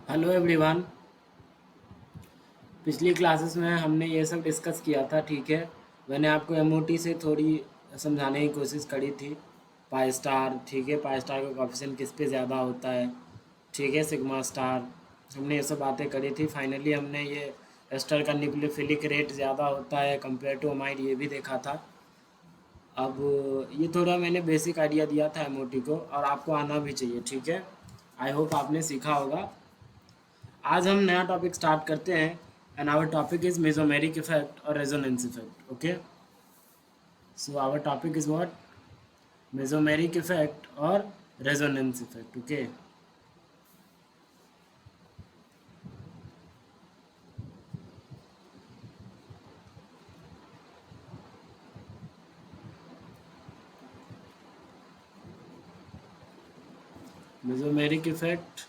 Hello everyone. पिछली classes में हमने ये सब डिस्कस किया था, ठीक है। मैंने आपको एमओटी से थोड़ी समझाने की कोशिश करी थी। पाई स्टार, ठीक है, पाई स्टार का कोएफिशिएंट किस पे ज़्यादा होता है, ठीक है, सिग्मा स्टार। हमने ये सब बातें करी थी। फाइनली हमने ये एस्टर का न्यूक्लियोफिलिक रेट ज़्यादा होता है कंपेयर टू अमाइड, ये भी देखा था। अब ये थोड़ा मैंने बेसिक आइडिया दिया था एमओटी को, और आपको आना भी चाहिए, ठीक है। आई होप आपने सीखा होगा। आज हम नया टॉपिक स्टार्ट करते हैं, and our topic is mesomeric effect और resonance effect. Okay, so our topic is what? Mesomeric effect और resonance effect. Okay, mesomeric effect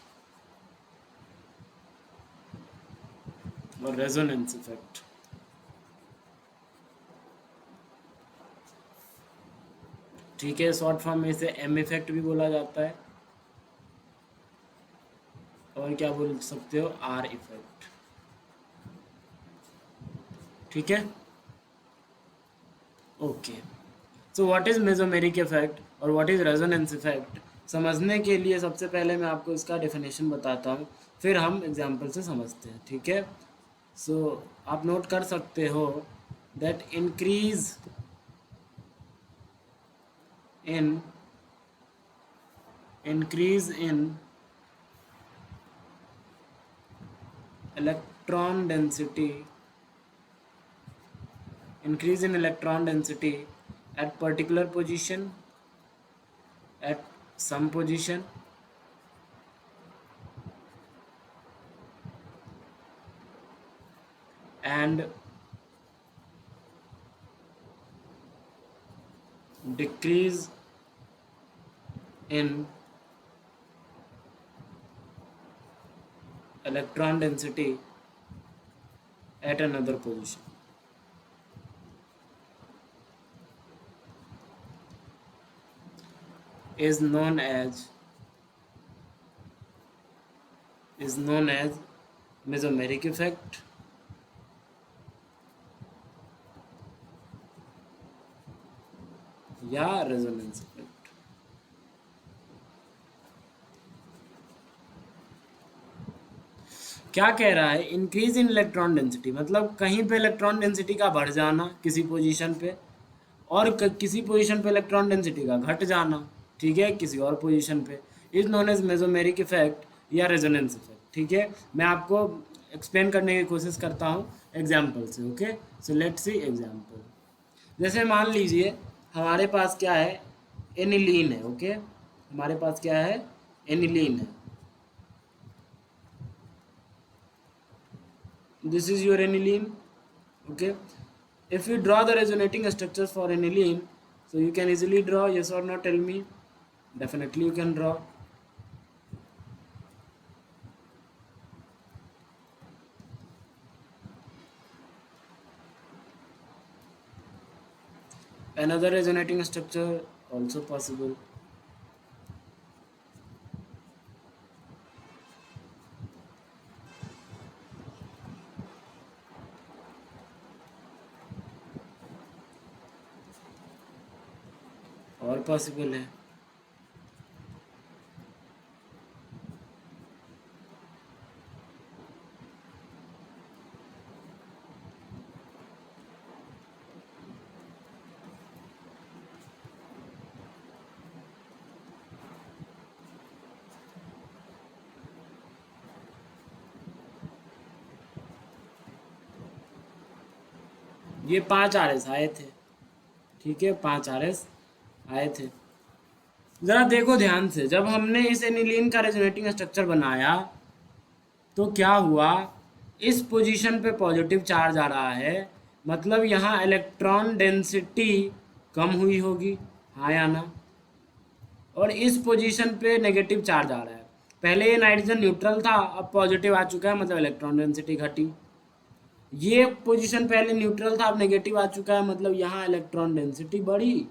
और रेजोनेंस इफेक्ट। ठीक है, शॉर्ट फॉर्म में इसे एम इफेक्ट भी बोला जाता है, और क्या बोल सकते हो, आर इफेक्ट। ठीक है, okay. So what is mesomeric effect और व्हाट इज रेजोनेंस इफेक्ट, समझने के लिए सबसे पहले मैं आपको इसका डेफिनेशन बताता हूँ, फिर हम एग्जाम्पल से समझते हैं, ठीक है। सो आप नोट कर सकते हो that in increase in electron density increase in electron density at particular position, at some position, and decrease in electron density at another position is known as mesomeric effect या रेजोनेंस इफेक्ट। क्या कह रहा है? Increase in electron density मतलब कहीं पे electron density का बढ़ जाना किसी पोजीशन पे, और किसी पोजीशन पे इलेक्ट्रॉन डेंसिटी का घट जाना, ठीक है, किसी और पोजीशन पे, is known as mesomeric effect या रेजोनेंस इफेक्ट। ठीक है, मैं आपको एक्सप्लेन करने की कोशिश करता हूँ एग्जाम्पल से। Okay, so let's see example. जैसे मान लीजिए हमारे पास क्या है, एनिलीन है। ओके, हमारे पास क्या है, एनिलीन है। This is your aniline. Okay, if we draw the resonating structures for aniline, so you can easily draw, yes or no, tell me. Definitely you can draw. Another resonating structure also possible. और possible है। ये 5 RS आए थे, ठीक है, 5 RS आए थे। जरा देखो ध्यान से, जब हमने इस एनिलीन का रेजोनेटिंग स्ट्रक्चर बनाया तो क्या हुआ, इस पोजीशन पे पॉजिटिव चार्ज आ रहा है, मतलब यहाँ इलेक्ट्रॉन डेंसिटी कम हुई होगी, हाँ या ना। और इस पोजीशन पे नेगेटिव चार्ज आ रहा है। पहले ये नाइट्रोजन न्यूट्रल था, अब पॉजिटिव आ चुका है, मतलब इलेक्ट्रॉन डेंसिटी घटी। ये पोजीशन पहले न्यूट्रल था, अब नेगेटिव आ चुका है, मतलब यहाँ इलेक्ट्रॉन डेंसिटी बढ़ी।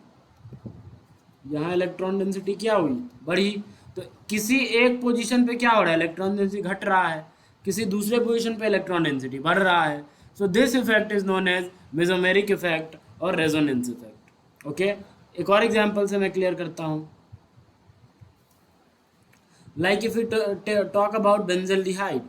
यहाँ इलेक्ट्रॉन डेंसिटी क्या हुई, बढ़ी। तो किसी एक पोजीशन पे क्या हो रहा है, इलेक्ट्रॉन डेंसिटी घट रहा है, किसी दूसरे पोजीशन पे इलेक्ट्रॉन डेंसिटी बढ़ रहा है. So this effect is known as mesomeric effect और रेजोनेंस इफेक्ट. ओके, एक और एग्जांपल से मैं क्लियर करता हूँ. Like if you talk about benzaldehyde,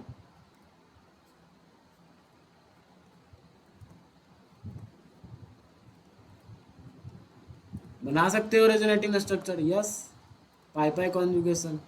बना सकते हो resonating structure. Yes, pi pi conjugation.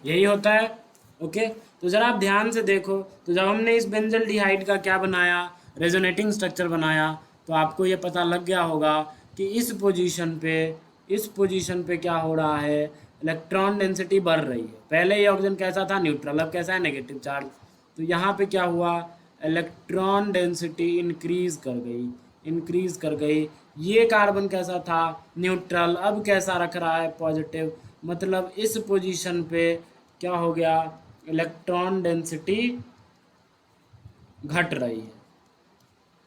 यही होता है. ओके, तो जरा आप ध्यान से देखो, तो जब हमने इस बेंजल्डिहाइड का क्या बनाया, रेजोनेटिंग स्ट्रक्चर बनाया, तो आपको ये पता लग गया होगा कि इस पोजीशन पे क्या हो रहा है, इलेक्ट्रॉन डेंसिटी बढ़ रही है. पहले ये ऑक्सीजन कैसा था, न्यूट्रल, अब कैसा है, नेगेटिव चार्ज. तो यहाँ पे क्या हुआ, इलेक्ट्रॉन डेंसिटी इंक्रीज कर गई. ये कार्बन कैसा था, न्यूट्रल, अब कैसा रख रहा है, पॉजिटिव. मतलब इस पोजीशन पे क्या हो गया, इलेक्ट्रॉन डेंसिटी घट रही है.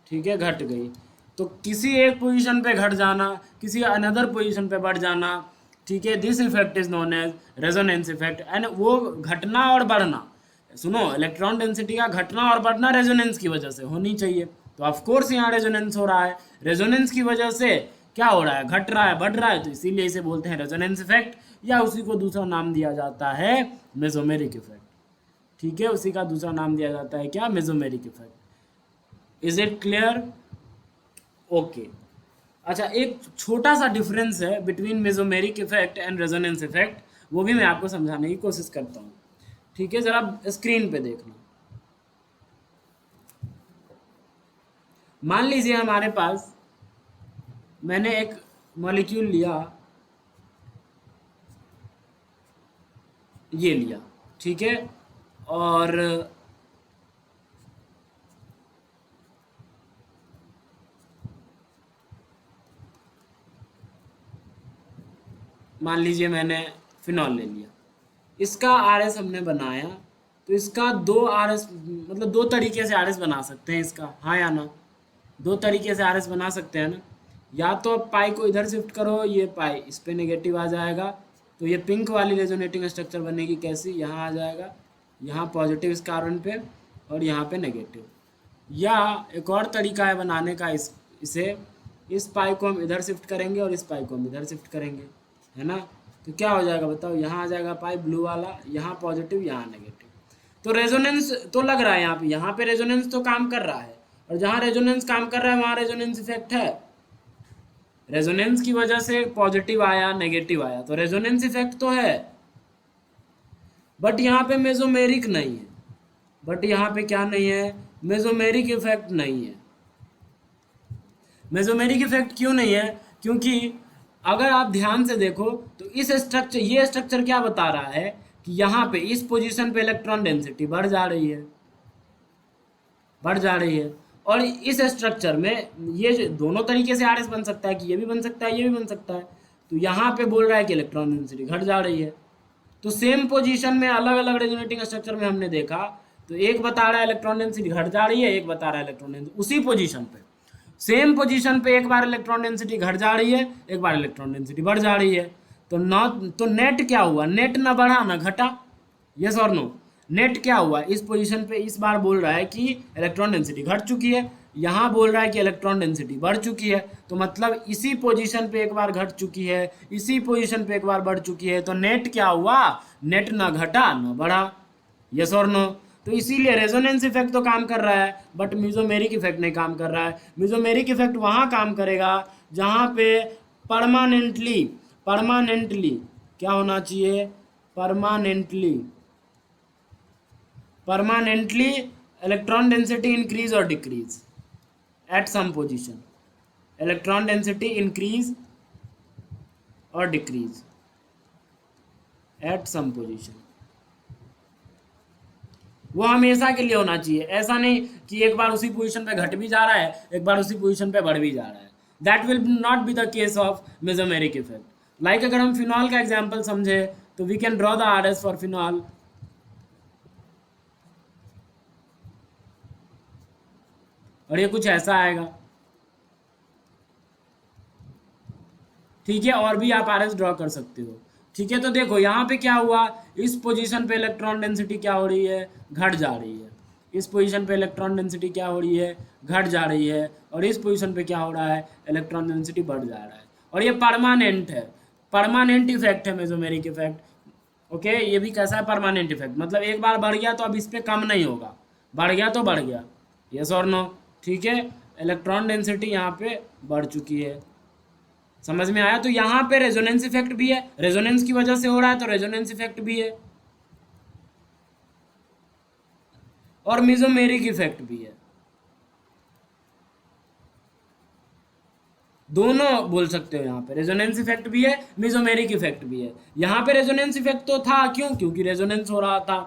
ठीक है, घट गई. तो किसी एक पोजीशन पे घट जाना, किसी अनदर पोजीशन पे बढ़ जाना. ठीक है, this effect is known as resonance effect. And वो घटना और बढ़ना, सुनो, इलेक्ट्रॉन डेंसिटी का घटना और बढ़ना रेजोनेंस की वजह से होनी चाहिए. तो ऑफ कोर्स यहाँ रेजोनेंस हो रहा है. रेजोनेंस की वजह से क्या हो रहा है, घट रहा है, बढ़ रहा है. तो इसीलिए इसे बोलते हैं रेजोनेंस इफेक्ट, या उसी को दूसरा नाम दिया जाता है मेसोमेरिक इफेक्ट. ठीक है, उसी का दूसरा नाम दिया जाता है क्या, mesomeric effect. Is it clear? Okay. अच्छा, एक छोटा सा डिफरेंस है between mesomeric effect and resonance effect, वो भी मैं आपको समझाने की कोशिश करता हूँ. ठीक है, जरा स्क्रीन पे देखना. मान लीजिए हमारे पास, मैंने एक मॉलिक्यूल लिया, ये लिया. ठीक है, और मान लीजिए मैंने फिनॉल ले लिया, इसका आरएस हमने बनाया. तो इसका दो आरएस, मतलब दो तरीके से आरएस बना सकते हैं इसका, हाँ या ना, दो तरीके से आरएस बना सकते हैं ना. या तो पाई को इधर शिफ्ट करो, ये पाई इस पे नेगेटिव आ जाएगा, तो ये पिंक वाली रेजोनेटिंग स्ट्रक्चर बनेगी. कैसी, यहाँ आ जाएगा, यहाँ पॉजिटिव इस कार्बन पे और यहाँ पे नेगेटिव. या एक और तरीका है बनाने का, इसे, इस पाई को हम इधर शिफ्ट करेंगे और इस पाई को हम इधर शिफ्ट करेंगे, है ना. तो क्या हो जाएगा बताओ, यहाँ आ जाएगा पाई ब्लू वाला, यहाँ पॉजिटिव, यहाँ नेगेटिव. तो रेजोनेंस तो लग रहा है यहाँ पे रेजोनेंस तो काम कर रहा है, और जहाँ रेजोनेंस काम कर रहा है वहाँ रेजोनेंस इफेक्ट है. रेजोनेंस की वजह से पॉजिटिव आया, नेगेटिव आया, तो रेजोनेंस इफेक्ट तो है. बट यहाँ पे मेसोमेरिक नहीं है. बट यहाँ पे क्या नहीं है, मेसोमेरिक इफेक्ट नहीं है. मेसोमेरिक इफेक्ट क्यों नहीं है, क्योंकि अगर आप ध्यान से देखो तो इस स्ट्रक्चर, ये स्ट्रक्चर क्या बता रहा है कि यहाँ पे इस पोजीशन पे इलेक्ट्रॉन डेंसिटी बढ़ जा रही है, बढ़ जा रही है. और इस स्ट्रक्चर में ये जो दोनों तरीके से आरएस बन सकता है, कि ये भी बन सकता है, ये भी बन सकता है. तो यहाँ पे बोल रहा है कि इलेक्ट्रॉन डेंसिटी घट जा रही है. तो सेम पोजीशन में अलग अलग रेजोनेटिंग स्ट्रक्चर में हमने देखा, तो एक बता रहा है इलेक्ट्रॉन डेंसिटी घट जा रही है, एक बता रहा है इलेक्ट्रॉन डेंसिटी, उसी पोजीशन पे, सेम पोजीशन पे एक बार इलेक्ट्रॉन डेंसिटी घट जा रही है, एक बार इलेक्ट्रॉन डेंसिटी बढ़ जा रही है. तो तो नेट क्या हुआ, नेट ना बढ़ा ना घटा. यस और नो, नेट क्या हुआ, इस पोजीशन पे इस बार बोल रहा है कि इलेक्ट्रॉन डेंसिटी घट चुकी है, यहाँ बोल रहा है कि इलेक्ट्रॉन डेंसिटी बढ़ चुकी है. तो मतलब इसी पोजीशन पे एक बार घट चुकी है, इसी पोजीशन पे एक बार बढ़ चुकी है. तो नेट क्या हुआ, नेट ना घटा ना बढ़ा. यस और नो. तो इसीलिए रेजोनेंस इफेक्ट तो काम कर रहा है, बट मेसोमेरिक इफेक्ट नहीं काम कर रहा है. मेसोमेरिक इफेक्ट वहाँ काम करेगा जहाँ पे परमानेंटली, परमानेंटली क्या होना चाहिए, permanently, permanently electron density increase और decrease at some position, electron density increase और डिक्रीज एट सम पोजीशन, वो हमेशा के लिए होना चाहिए। ऐसा नहीं कि एक बार उसी पोजीशन पे घट भी जा रहा है, एक बार उसी पोजीशन पे बढ़ भी जा रहा है। That will not be the case of mesomeric effect. Like अगर हम फिनॉल का एग्जांपल समझे तो we can draw the RS for phenol. और ये कुछ ऐसा आएगा, ठीक है। और भी आप आरएस ड्रॉ कर सकते हो, ठीक है। तो देखो यहाँ पे क्या हुआ, इस पोजीशन पे इलेक्ट्रॉन डेंसिटी क्या हो रही है, घट जा रही है। इस पोजीशन पे इलेक्ट्रॉन डेंसिटी क्या हो रही है, घट जा रही है। और इस पोजीशन पे क्या हो रहा है, इलेक्ट्रॉन डेंसिटी बढ़ जा रहा है। और ये परमानेंट है, परमानेंट इफेक्ट है मेसोमेरिक इफेक्ट। ओके, ये भी कैसा है, परमानेंट इफेक्ट। मतलब एक बार बढ़ गया तो अब इस पर कम नहीं होगा, बढ़ गया तो बढ़ गया, यस और नो, ठीक है। इलेक्ट्रॉन डेंसिटी यहाँ पे बढ़ चुकी है, समझ में आया। तो यहाँ पे रेजोनेंस इफेक्ट भी है, रेजोनेंस की वजह से हो रहा है तो रेजोनेंस इफेक्ट भी है, और मेसोमेरिक इफेक्ट भी है। दोनों बोल सकते हो, यहाँ पे रेजोनेंस इफेक्ट भी है, मेसोमेरिक इफेक्ट भी है। यहाँ पे रेजोनेंस इफेक्ट तो था, क्यों, क्योंकि रेजोनेंस हो रहा था।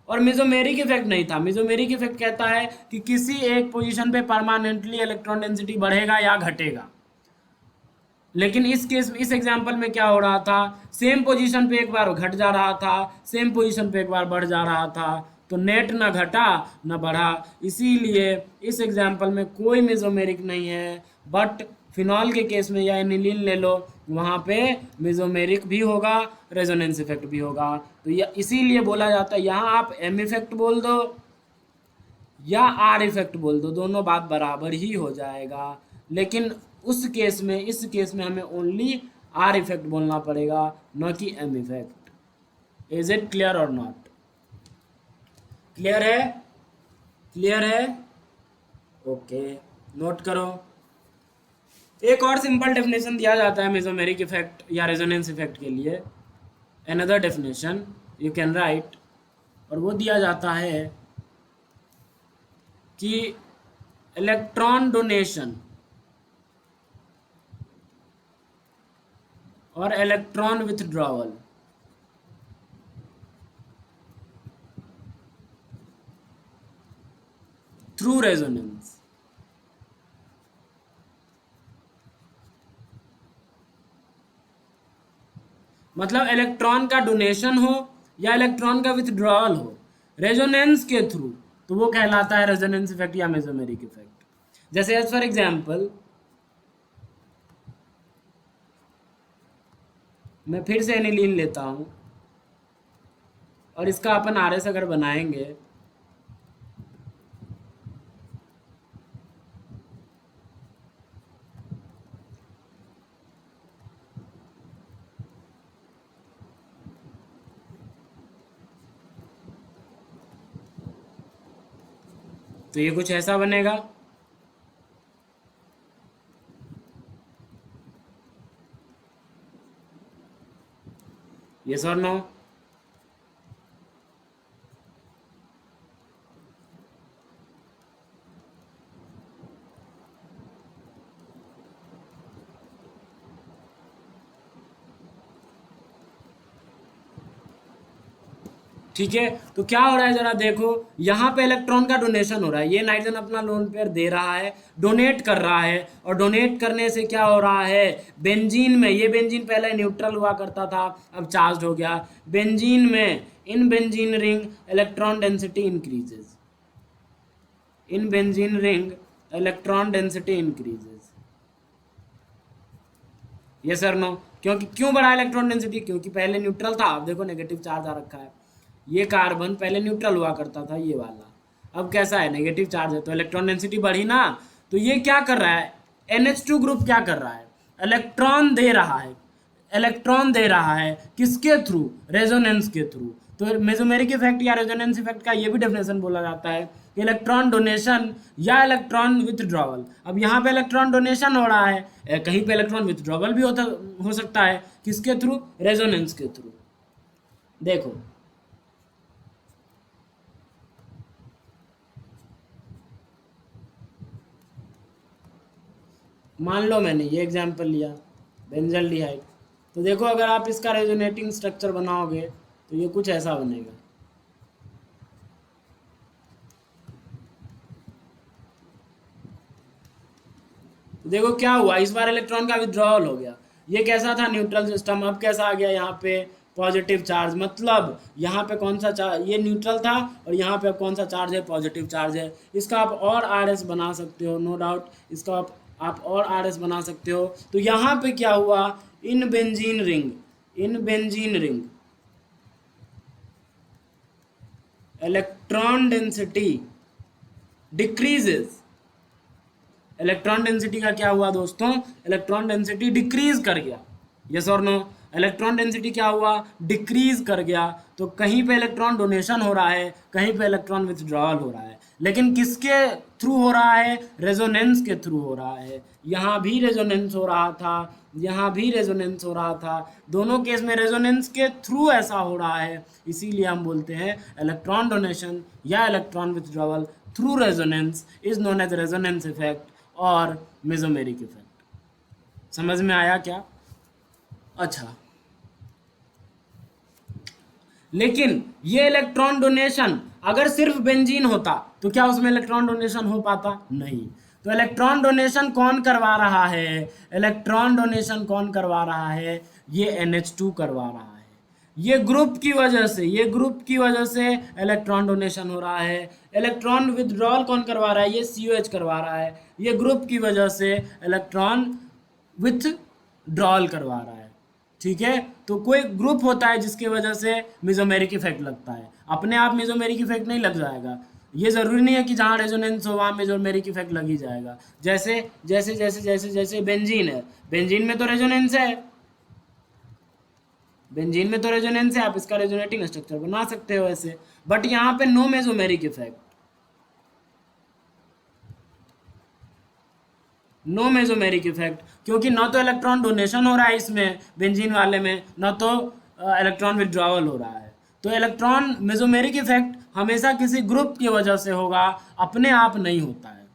और मेसोमेरिक इफेक्ट नहीं था। मेसोमेरिक इफेक्ट कहता है कि किसी एक पोजीशन पे परमानेंटली इलेक्ट्रॉन डेंसिटी बढ़ेगा या घटेगा। लेकिन इस केस में, इस एग्जांपल में क्या हो रहा था, सेम पोजीशन पे एक बार घट जा रहा था, सेम पोजीशन पे एक बार बढ़ जा रहा था, तो नेट ना घटा ना बढ़ा। इसीलिए इस एग्जांपल में कोई मेसोमेरिक नहीं है। बट फिनॉल के केस में या एनिलीन ले लो, वहाँ पे मेसोमेरिक भी होगा, रेजोनेंस इफेक्ट भी होगा। तो यह इसीलिए बोला जाता है, यहाँ आप एम इफेक्ट बोल दो या आर इफेक्ट बोल दो, दोनों बात बराबर ही हो जाएगा। लेकिन उस केस में, इस केस में हमें ओनली आर इफेक्ट बोलना पड़ेगा, न कि M effect. Is it clear और नॉट? क्लियर है, क्लियर है, ओके, नोट करो। एक और सिंपल डेफिनेशन दिया जाता है मेसोमेरिक इफेक्ट या रेजोनेंस इफेक्ट के लिए, another definition you can write, और वो दिया जाता है कि इलेक्ट्रॉन डोनेशन और इलेक्ट्रॉन विथड्रॉवल थ्रू रेजोनेंस, मतलब इलेक्ट्रॉन का डोनेशन हो या इलेक्ट्रॉन का विथड्रॉवल हो रेजोनेंस के थ्रू, तो वो कहलाता है रेजोनेंस इफेक्ट या मेसोमेरिक इफेक्ट। जैसे एज फॉर एग्जांपल, मैं फिर से एनिलीन लेता हूं और इसका अपन आरएस अगर बनाएंगे, तो ये कुछ ऐसा बनेगा। यस और नो? ठीक है, तो क्या हो रहा है जरा देखो, यहाँ पे इलेक्ट्रॉन का डोनेशन हो रहा है, ये नाइट्रोजन अपना लोन पेयर दे रहा है, डोनेट कर रहा है। और डोनेट करने से क्या हो रहा है, बेंजीन में, ये बेंजीन पहले न्यूट्रल हुआ करता था, अब चार्ज हो गया। बेंजीन में, इन benzene ring electron density increases, इन benzene ring electron density increases, ये सर नो? क्योंकि क्यों बढ़ा इलेक्ट्रॉन डेंसिटी, क्योंकि पहले न्यूट्रल था, अब देखो नेगेटिव चार्ज आ रखा है। ये कार्बन पहले न्यूट्रल हुआ करता था, ये वाला, अब कैसा है, नेगेटिव चार्ज है, तो इलेक्ट्रॉन डेंसिटी बढ़ी ना। तो ये क्या कर रहा है, NH2 ग्रुप क्या कर रहा है, इलेक्ट्रॉन दे रहा है, इलेक्ट्रॉन दे रहा है, किसके थ्रू, रेजोनेंस के थ्रू। तो मेसोमेरिक इफेक्ट या रेजोनेंस इफेक्ट का ये भी डेफिनेशन बोला जाता है कि इलेक्ट्रॉन डोनेशन या इलेक्ट्रॉन विथड्रॉवल। अब यहाँ पे इलेक्ट्रॉन डोनेशन हो रहा है, कहीं पे इलेक्ट्रॉन विथड्रॉवल भी हो सकता है, किसके थ्रू? रेजोनेंस के थ्रू। देखो मान लो मैंने ये एग्जांपल लिया बेंजल्डिहाइड, तो देखो अगर आप इसका रेजोनेटिंग स्ट्रक्चर बनाओगे तो ये कुछ ऐसा बनेगा। तो देखो क्या हुआ, इस बार इलेक्ट्रॉन का विड्रॉवल हो गया। ये कैसा था? Neutral system. अब कैसा आ गया यहाँ पे? Positive charge. मतलब यहाँ पे कौन सा चार्ज? ये न्यूट्रल था और यहाँ पे कौन सा चार्ज है? पॉजिटिव चार्ज है। इसका आप और आर एस बना सकते हो, नो डाउट। इसका आप और आर एस बना सकते हो। तो यहाँ पे क्या हुआ? इन बेंजीन रिंग, इन benzene ring electron density decreases. Electron density का क्या हुआ दोस्तों? इलेक्ट्रॉन डेंसिटी डिक्रीज कर गया। यस और नो? इलेक्ट्रॉन डेंसिटी क्या हुआ? डिक्रीज कर गया। तो कहीं पे इलेक्ट्रॉन डोनेशन हो रहा है, कहीं पे इलेक्ट्रॉन विथड्रॉल हो रहा है, लेकिन किसके थ्रू हो रहा है? रेजोनेंस के थ्रू हो रहा है। यहाँ भी रेजोनेंस हो रहा था, यहाँ भी रेजोनेंस हो रहा था। दोनों केस में रेजोनेंस के थ्रू ऐसा हो रहा है, इसीलिए हम बोलते हैं इलेक्ट्रॉन डोनेशन या electron withdrawal through resonance is known as resonance effect और मेसोमेरिक इफेक्ट। समझ में आया क्या? अच्छा, लेकिन ये इलेक्ट्रॉन डोनेशन अगर सिर्फ बेंजीन होता तो क्या उसमें इलेक्ट्रॉन डोनेशन हो पाता? नहीं। तो इलेक्ट्रॉन डोनेशन कौन करवा रहा है? इलेक्ट्रॉन डोनेशन कौन करवा रहा है? ये NH2 करवा रहा है। ये ग्रुप की वजह से, ये ग्रुप की वजह से इलेक्ट्रॉन डोनेशन हो रहा है। इलेक्ट्रॉन विथड्रॉल कौन करवा रहा है? ये COH करवा रहा है। ये ग्रुप की वजह से इलेक्ट्रॉन विथड्रॉल करवा रहा है। ठीक है, तो कोई ग्रुप होता है जिसकी वजह से मेसोमेरिक इफेक्ट लगता है। अपने आप मेसोमेरिक इफेक्ट नहीं लग जाएगा। ये जरूरी नहीं है कि जहाँ रेजोनेंस हो वहाँ मेसोमेरिक इफेक्ट लग ही जाएगा। जैसे जैसे जैसे जैसे जैसे बेंजीन है, बेंजीन में तो रेजोनेंस है, बेंजीन में तो रेजोनेंस है, आप इसका रेजोनेटिंग स्ट्रक्चर बना सकते हो ऐसे। बट यहाँ पे no mesomeric effect, no mesomeric effect, क्योंकि ना तो इलेक्ट्रॉन डोनेशन हो रहा है इसमें बेंजीन वाले में, ना तो इलेक्ट्रॉन विड्रॉवल हो रहा है। तो इलेक्ट्रॉन मेसोमेरिक इफेक्ट हमेशा किसी ग्रुप की वजह से होगा, अपने आप नहीं होता है।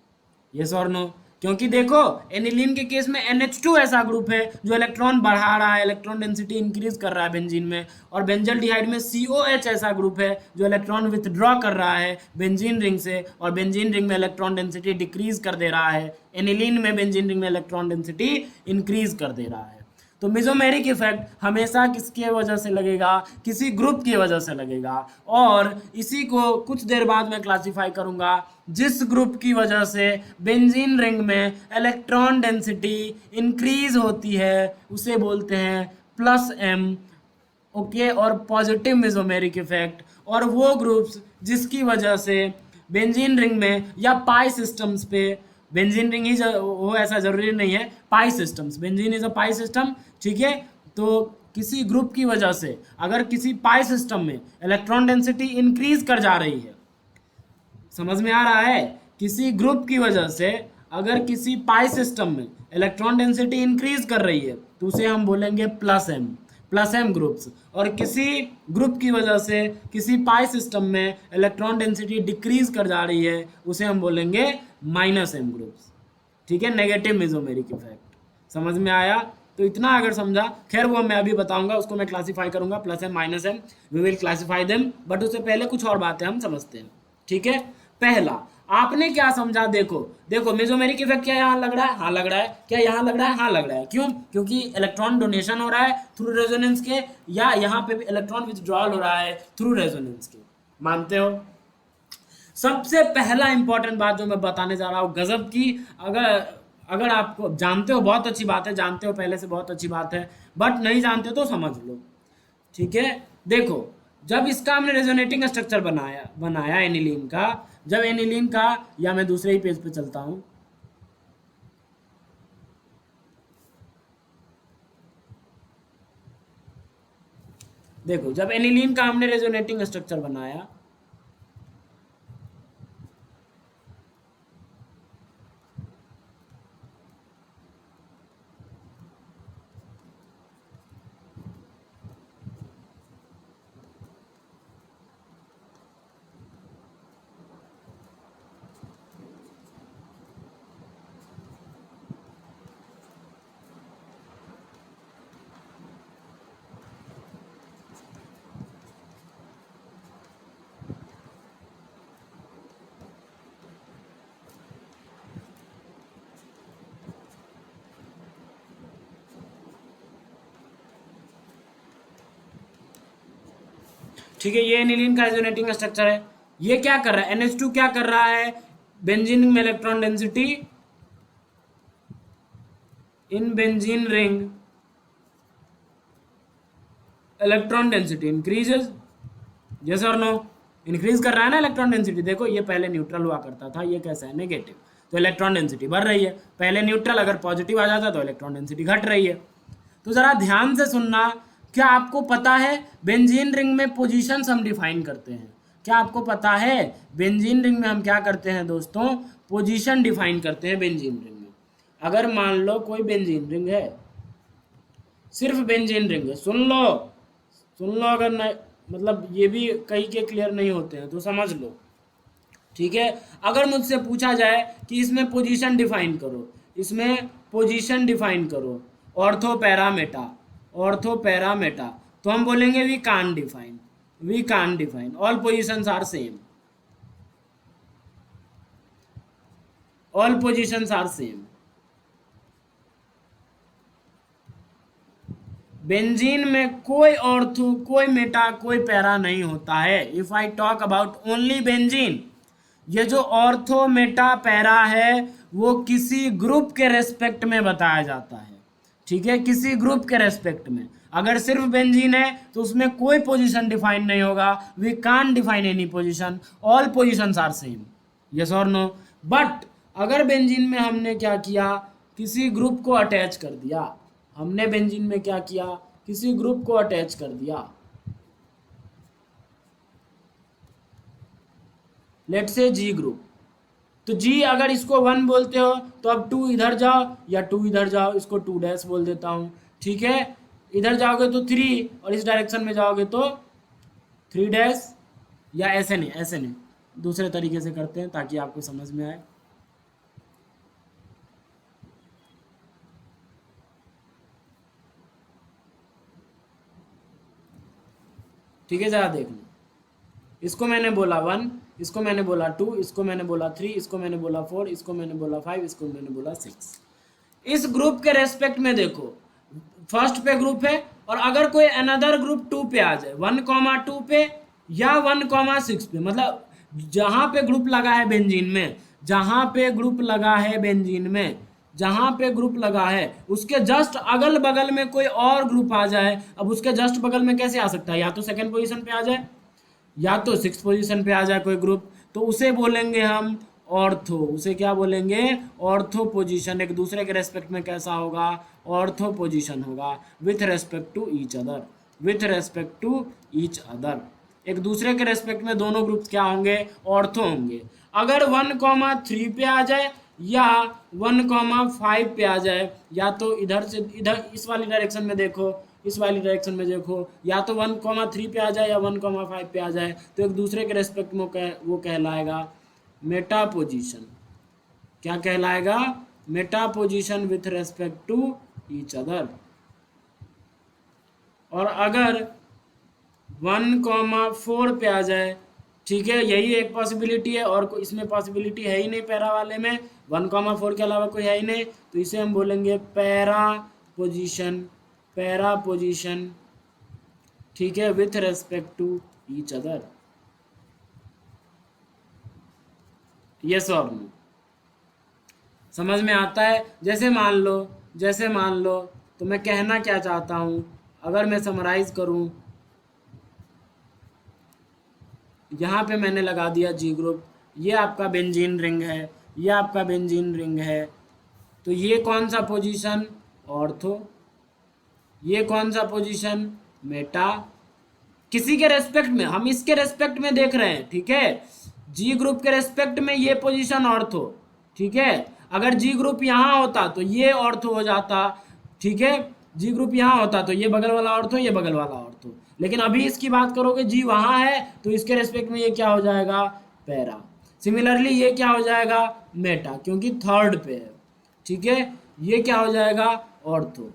यस और नो? क्योंकि देखो एनिलीन के केस में NH2 ऐसा ग्रुप है जो इलेक्ट्रॉन बढ़ा रहा है, इलेक्ट्रॉन डेंसिटी इंक्रीज कर रहा है बेंजीन में। और बेंजल्डिहाइड में COH ऐसा ग्रुप है जो इलेक्ट्रॉन विथड्रॉ कर रहा है बेंजीन रिंग से, और बेंजीन रिंग में इलेक्ट्रॉन डेंसिटी डिक्रीज कर दे रहा है। एनिलीन में बेंजीन रिंग में इलेक्ट्रॉन डेंसिटी इंक्रीज कर दे रहा है। तो मेसोमेरिक इफेक्ट हमेशा किसके वजह से लगेगा? किसी ग्रुप की वजह से लगेगा। और इसी को कुछ देर बाद मैं क्लासिफाई करूंगा। जिस ग्रुप की वजह से बेंजीन रिंग में इलेक्ट्रॉन डेंसिटी इंक्रीज होती है उसे बोलते हैं +m। ओके, और पॉजिटिव मेसोमेरिक इफेक्ट। और वो ग्रुप्स जिसकी वजह से बेंजीन रिंग में या पाई सिस्टम्स पे, बेंजीन रिंग ही वो ऐसा जरूरी नहीं है, pi systems, benzene is a pi system. ठीक है, तो किसी ग्रुप की वजह से अगर किसी पाई सिस्टम में इलेक्ट्रॉन डेंसिटी इंक्रीज कर जा रही है, समझ में आ रहा है? किसी ग्रुप की वजह से अगर किसी पाई सिस्टम में इलेक्ट्रॉन डेंसिटी इंक्रीज कर रही है तो उसे हम बोलेंगे +m ग्रुप्स। और किसी ग्रुप की वजह से किसी पाई सिस्टम में इलेक्ट्रॉन डेंसिटी डिक्रीज कर जा रही है उसे हम बोलेंगे -m ग्रुप्स। ठीक है, नेगेटिव मेसोमेरिक इफेक्ट। समझ में आया? तो इतना अगर समझा, खैर वो मैं अभी बताऊंगा, उसको मैं क्लासीफाई करूंगा +m -m, we will classify them. But उससे पहले कुछ और बातें हम समझते हैं। ठीक है, पहला आपने क्या समझा? देखो देखो, मेसोमेरिक इफेक्ट क्या यहाँ लग रहा है? हाँ लग रहा है। क्या यहाँ लग रहा है? हाँ लग रहा है। क्यों? क्योंकि इलेक्ट्रॉन डोनेशन हो रहा है थ्रू रेजोनेंस के, या यहाँ पे भी इलेक्ट्रॉन विथड्रॉल हो रहा है थ्रू रेजोनेंस के। मानते हो? सबसे पहला इंपॉर्टेंट बात जो मैं बताने जा रहा हूँ गजब की, अगर अगर आपको जानते हो बहुत अच्छी बात है, जानते हो पहले से बहुत अच्छी बात है, बट नहीं जानते तो समझ लो। ठीक है, देखो जब इसका हमने रेजोनेटिंग स्ट्रक्चर बनाया बनाया एनिलीन का, जब एनिलीन का, या मैं दूसरे ही पेज पे चलता हूं, देखो जब एनिलीन का हमने रेजोनेटिंग स्ट्रक्चर बनाया, ठीक है, ये एनिलीन का रेजोनेटिंग स्ट्रक्चर है। ये क्या कर रहा है, NH2 क्या कर रहा है, बेंजीन में electron density in benzene ring, electron density increases, yes और नो, इंक्रीज कर रहा है ना इलेक्ट्रॉन डेंसिटी। देखो ये पहले न्यूट्रल हुआ करता था, ये कैसा है, नेगेटिव, तो इलेक्ट्रॉन डेंसिटी बढ़ रही है। पहले न्यूट्रल, अगर पॉजिटिव आ जाता तो इलेक्ट्रॉन डेंसिटी घट रही है। तो जरा ध्यान से सुनना, क्या आपको पता है बेंजीन रिंग में पोजीशंस हम डिफाइन करते हैं? क्या आपको पता है बेंजीन रिंग में हम क्या करते हैं दोस्तों, पोजीशन डिफाइन करते हैं बेंजीन रिंग में। अगर मान लो कोई बेंजीन रिंग है, सिर्फ बेंजीन रिंग है, सुन लो सुन लो, अगर नहीं मतलब ये भी कई के क्लियर नहीं होते हैं तो समझ लो, ठीक है। अगर मुझसे पूछा जाए कि इसमें पोजीशन डिफाइन करो, इसमें पोजीशन डिफाइन करो, ऑर्थो पैरामेटा, ऑर्थो पैरामेटा, तो हम बोलेंगे we can define, we can define, all positions are same, all positions are same. Benzene में कोई ऑर्थो, कोई मेटा, कोई पैरा नहीं होता है। If I talk about only benzene, ये जो ऑर्थो मेटा पैरा है वो किसी ग्रुप के रेस्पेक्ट में बताया जाता है, ठीक है, किसी ग्रुप के रेस्पेक्ट में। अगर सिर्फ बेंजीन है तो उसमें कोई पोजीशन डिफाइन नहीं होगा, we can't define any position, all positions are same, yes और नो। बट अगर बेंजीन में हमने क्या किया, किसी ग्रुप को अटैच कर दिया, हमने बेंजीन में क्या किया, किसी ग्रुप को अटैच कर दिया, लेट्स से जी ग्रुप, तो जी अगर इसको 1 बोलते हो तो अब 2 इधर जाओ या 2 इधर जाओ, इसको 2 डैश बोल देता हूँ, ठीक है। इधर जाओगे तो 3 और इस डायरेक्शन में जाओगे तो 3 डैश, या ऐसे नहीं, ऐसे नहीं, दूसरे तरीके से करते हैं ताकि आपको समझ में आए। ठीक है, ज़रा देख लो, इसको मैंने बोला 1, इसको मैंने बोला 2, इसको मैंने बोला 3, इसको मैंने बोला 4, इसको मैंने बोला 5, इसको मैंने बोला 6। इस ग्रुप के रेस्पेक्ट में देखो, फर्स्ट पे ग्रुप है, और अगर कोई अनदर ग्रुप 2 पे आ जाए, 1,2 पे या 1,6 पे, मतलब जहां पे ग्रुप लगा है बेंजीन में, जहां पे ग्रुप लगा है बेंजीन में, जहां पे ग्रुप लगा है उसके जस्ट अगल बगल में कोई और ग्रुप आ जाए, अब उसके जस्ट बगल में कैसे आ सकता है, या तो सेकंड पोजीशन पे आ जाए या तो 6th पोजीशन पे आ जाए कोई ग्रुप, तो उसे बोलेंगे हम ऑर्थो, उसे क्या बोलेंगे, ऑर्थो पोजीशन। एक दूसरे के रेस्पेक्ट में कैसा होगा, ऑर्थो पोजीशन होगा, with respect to each other, with respect to each other. एक दूसरे के रेस्पेक्ट में दोनों ग्रुप क्या होंगे, ऑर्थो होंगे। अगर 1,3 पे आ जाए या 1,5 पे आ जाए, या तो इधर से इधर इस वाली डायरेक्शन में देखो, इस वाली डायरेक्शन में देखो, या तो 1,3 पे आ जाए या 1,5 पे आ जाए, तो एक दूसरे के रेस्पेक्ट में वो कहलाएगा मेटा पोजीशन। क्या कहलाएगा, meta position with respect to each other. और अगर 1,4 पे आ जाए, ठीक है, यही एक पॉसिबिलिटी है, और इसमें पॉसिबिलिटी है ही नहीं पैरा वाले में, 1,4 के अलावा कोई है ही नहीं, तो इसे हम बोलेंगे पैरा पोजीशन, पैरा पोजीशन, ठीक है, with respect to each other, yes और नो। समझ में आता है? जैसे मान लो तो मैं कहना क्या चाहता हूँ, अगर मैं समराइज करूँ, यहाँ पे मैंने लगा दिया जी ग्रुप, ये आपका बेंजीन रिंग है, ये आपका बेंजीन रिंग है, तो ये कौन सा पोजीशन, ऑर्थो, ये कौन सा पोजीशन, मेटा, किसी के रेस्पेक्ट में, हम इसके रेस्पेक्ट में देख रहे हैं, ठीक है, जी ग्रुप के रेस्पेक्ट में ये पोजीशन ऑर्थो, ठीक है। अगर जी ग्रुप यहाँ होता तो ये ऑर्थो हो जाता, ठीक है, जी ग्रुप यहाँ होता तो ये बगल वाला ऑर्थो, ये बगल वाला ऑर्थो, लेकिन अभी इसकी बात करोगे जी वहाँ है तो इसके रेस्पेक्ट में ये क्या हो जाएगा, पैरा। सिमिलरली ये क्या हो जाएगा, मेटा, क्योंकि थर्ड पे है, ठीक है। ये क्या हो जाएगा, ऑर्थो।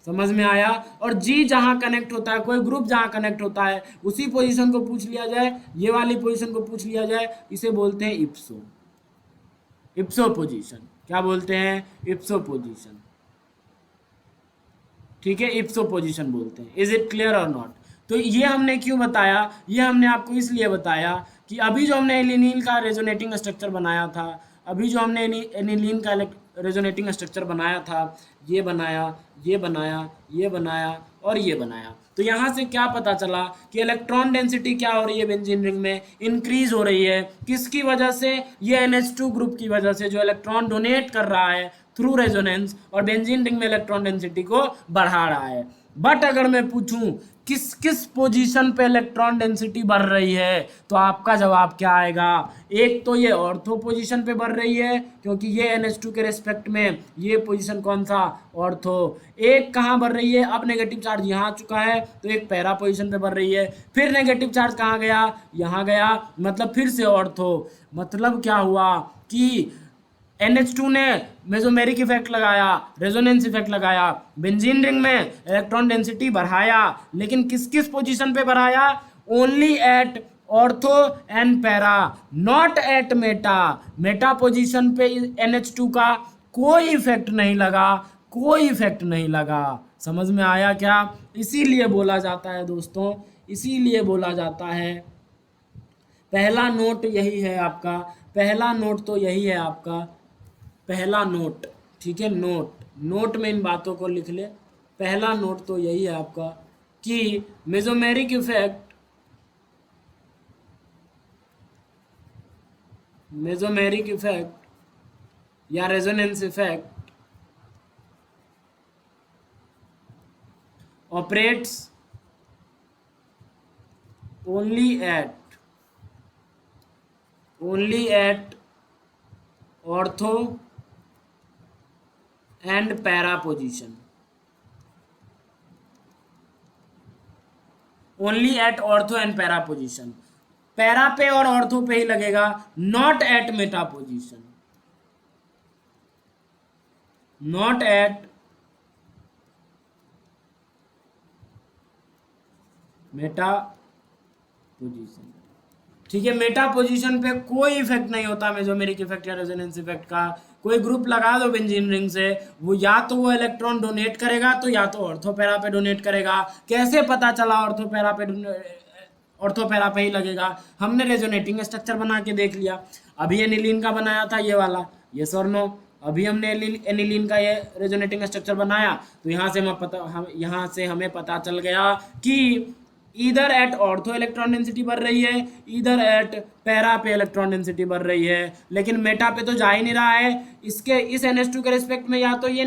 समझ में आया। और जी जहां कनेक्ट होता है, कोई ग्रुप जहां कनेक्ट होता है, उसी पोजीशन को पूछ लिया जाए, ये वाली पोजीशन को पूछ लिया जाए, इसे बोलते हैं इप्सो, इप्सो पोजीशन। क्या बोलते हैं, इप्सो पोजीशन, ठीक है, इप्सो पोजीशन बोलते हैं। इज इट क्लियर और नॉट। तो ये हमने क्यों बताया, ये हमने आपको इसलिए बताया कि अभी जो हमने एनिलीन का रेजोनेटिंग स्ट्रक्चर बनाया था, अभी जो हमने एनिलीन का रेजोनेटिंग स्ट्रक्चर बनाया था, ये बनाया, ये बनाया, ये बनाया और ये बनाया, तो यहाँ से क्या पता चला कि इलेक्ट्रॉन डेंसिटी क्या हो रही है बेंजीन रिंग में, इंक्रीज हो रही है। किसकी वजह से, ये NH2 ग्रुप की वजह से, जो इलेक्ट्रॉन डोनेट कर रहा है थ्रू रेजोनेंस और बेंजीन रिंग में इलेक्ट्रॉन डेंसिटी को बढ़ा रहा है। बट अगर मैं पूछूं किस किस पोजीशन पे इलेक्ट्रॉन डेंसिटी बढ़ रही है, तो आपका जवाब क्या आएगा, एक तो ये ऑर्थो पोजीशन पे बढ़ रही है, क्योंकि ये NH2 के रेस्पेक्ट में ये पोजीशन कौन सा, ऑर्थो। एक कहाँ बढ़ रही है, अब नेगेटिव चार्ज यहाँ आ चुका है तो एक पैरा पोजीशन पे बढ़ रही है, फिर नेगेटिव चार्ज कहाँ गया, यहाँ गया, मतलब फिर से ऑर्थो। मतलब क्या हुआ कि NH2 ने मेसोमेरिक इफेक्ट लगाया, रेजोनेंस इफेक्ट लगाया, बेंजीन रिंग में इलेक्ट्रॉन डेंसिटी बढ़ाया, लेकिन किस किस पोजीशन पे बढ़ाया, only at ortho and para, not at meta. Meta position पे NH2 का कोई इफेक्ट नहीं लगा, कोई इफेक्ट नहीं लगा। समझ में आया क्या। इसीलिए बोला जाता है दोस्तों, इसीलिए बोला जाता है, पहला नोट यही है आपका, पहला नोट तो यही है आपका, पहला नोट, ठीक है, नोट, नोट में इन बातों को लिख ले। पहला नोट तो यही है आपका कि मेसोमेरिक इफेक्ट, मेसोमेरिक इफेक्ट या resonance effect operates only at ortho and para position, only at ortho and para position. Para पे और ऑर्थो पे ही लगेगा, not at meta position, not at meta position, ठीक है। मेटा पोजीशन पे कोई इफेक्ट नहीं होता मेसोमेरिक इफेक्ट या रेजोनेंस इफेक्ट का। कोई ग्रुप लगा दो बेंजीन रिंग से, वो या तो वो इलेक्ट्रॉन डोनेट करेगा तो या तो ऑर्थोपैरा पे डोनेट करेगा। कैसे पता चला ऑर्थोपैरा पे ही लगेगा, हमने रेजोनेटिंग स्ट्रक्चर बना के देख लिया। अभी एनिलीन का बनाया था ये वाला, ये सर नो, अभी हमने एनिलीन का ये रेजोनेटिंग स्ट्रक्चर बनाया, तो यहाँ से हमें पता चल गया कि इधर एट ऑर्थो इलेक्ट्रॉन डेंसिटी बढ़ रही है, इधर एट पैरा पे इलेक्ट्रॉन डेंसिटी बढ़ रही है, लेकिन मेटा पे तो जा ही नहीं रहा है। इसके इस NH2 के रिस्पेक्ट में या तो ये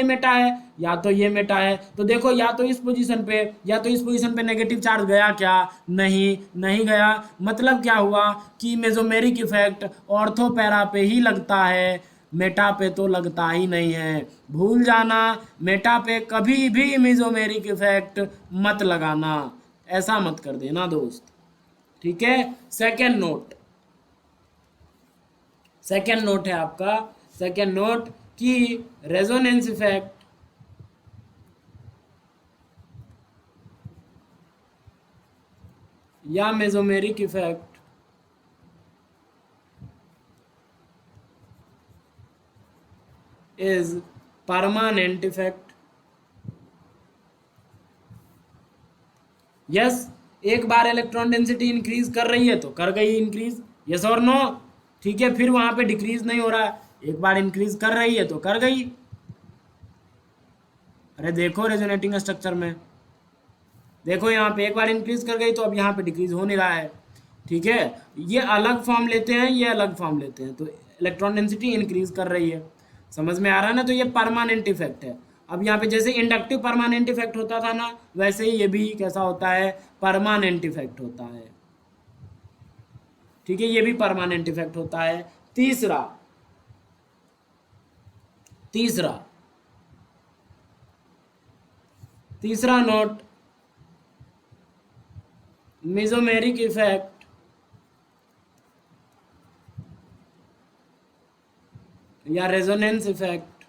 मेटा है या तो ये मेटा है। तो देखो, या तो इस पोजीशन पे या तो इस पोजीशन पे नेगेटिव चार्ज गया क्या, नहीं गया। मतलब क्या हुआ कि मेसोमेरिक इफेक्ट ऑर्थो पैरा पे ही लगता है, मेटा पे तो लगता ही नहीं है। भूल जाना, मेटा पे कभी भी मेसोमेरिक इफेक्ट मत लगाना, ऐसा मत कर देना दोस्त, ठीक है। सेकेंड नोट है आपका, सेकेंड नोट कि रेजोनेंस इफेक्ट या mesomeric effect is permanent effect. Yes, एक बार इलेक्ट्रॉन डेंसिटी इंक्रीज कर रही है तो कर गई इंक्रीज, यस और नो, ठीक है। फिर वहां पे डिक्रीज नहीं हो रहा है, एक बार इंक्रीज कर रही है तो कर गई। अरे देखो रेजोनेटिंग स्ट्रक्चर में, देखो यहाँ पे एक बार इंक्रीज कर गई तो अब यहाँ पे डिक्रीज हो नहीं रहा है, ठीक है। ये अलग फॉर्म लेते हैं, ये अलग फॉर्म लेते हैं, तो इलेक्ट्रॉन डेंसिटी इंक्रीज कर रही है, समझ में आ रहा है ना। तो ये परमानेंट इफेक्ट है। अब यहाँ पे जैसे इंडक्टिव परमानेंट इफेक्ट होता था ना, वैसे ही ये भी कैसा होता है, परमानेंट इफेक्ट होता है। ठीक है, ये भी परमानेंट इफेक्ट होता है। तीसरा तीसरा तीसरा नोट, मेसोमेरिक इफेक्ट या resonance effect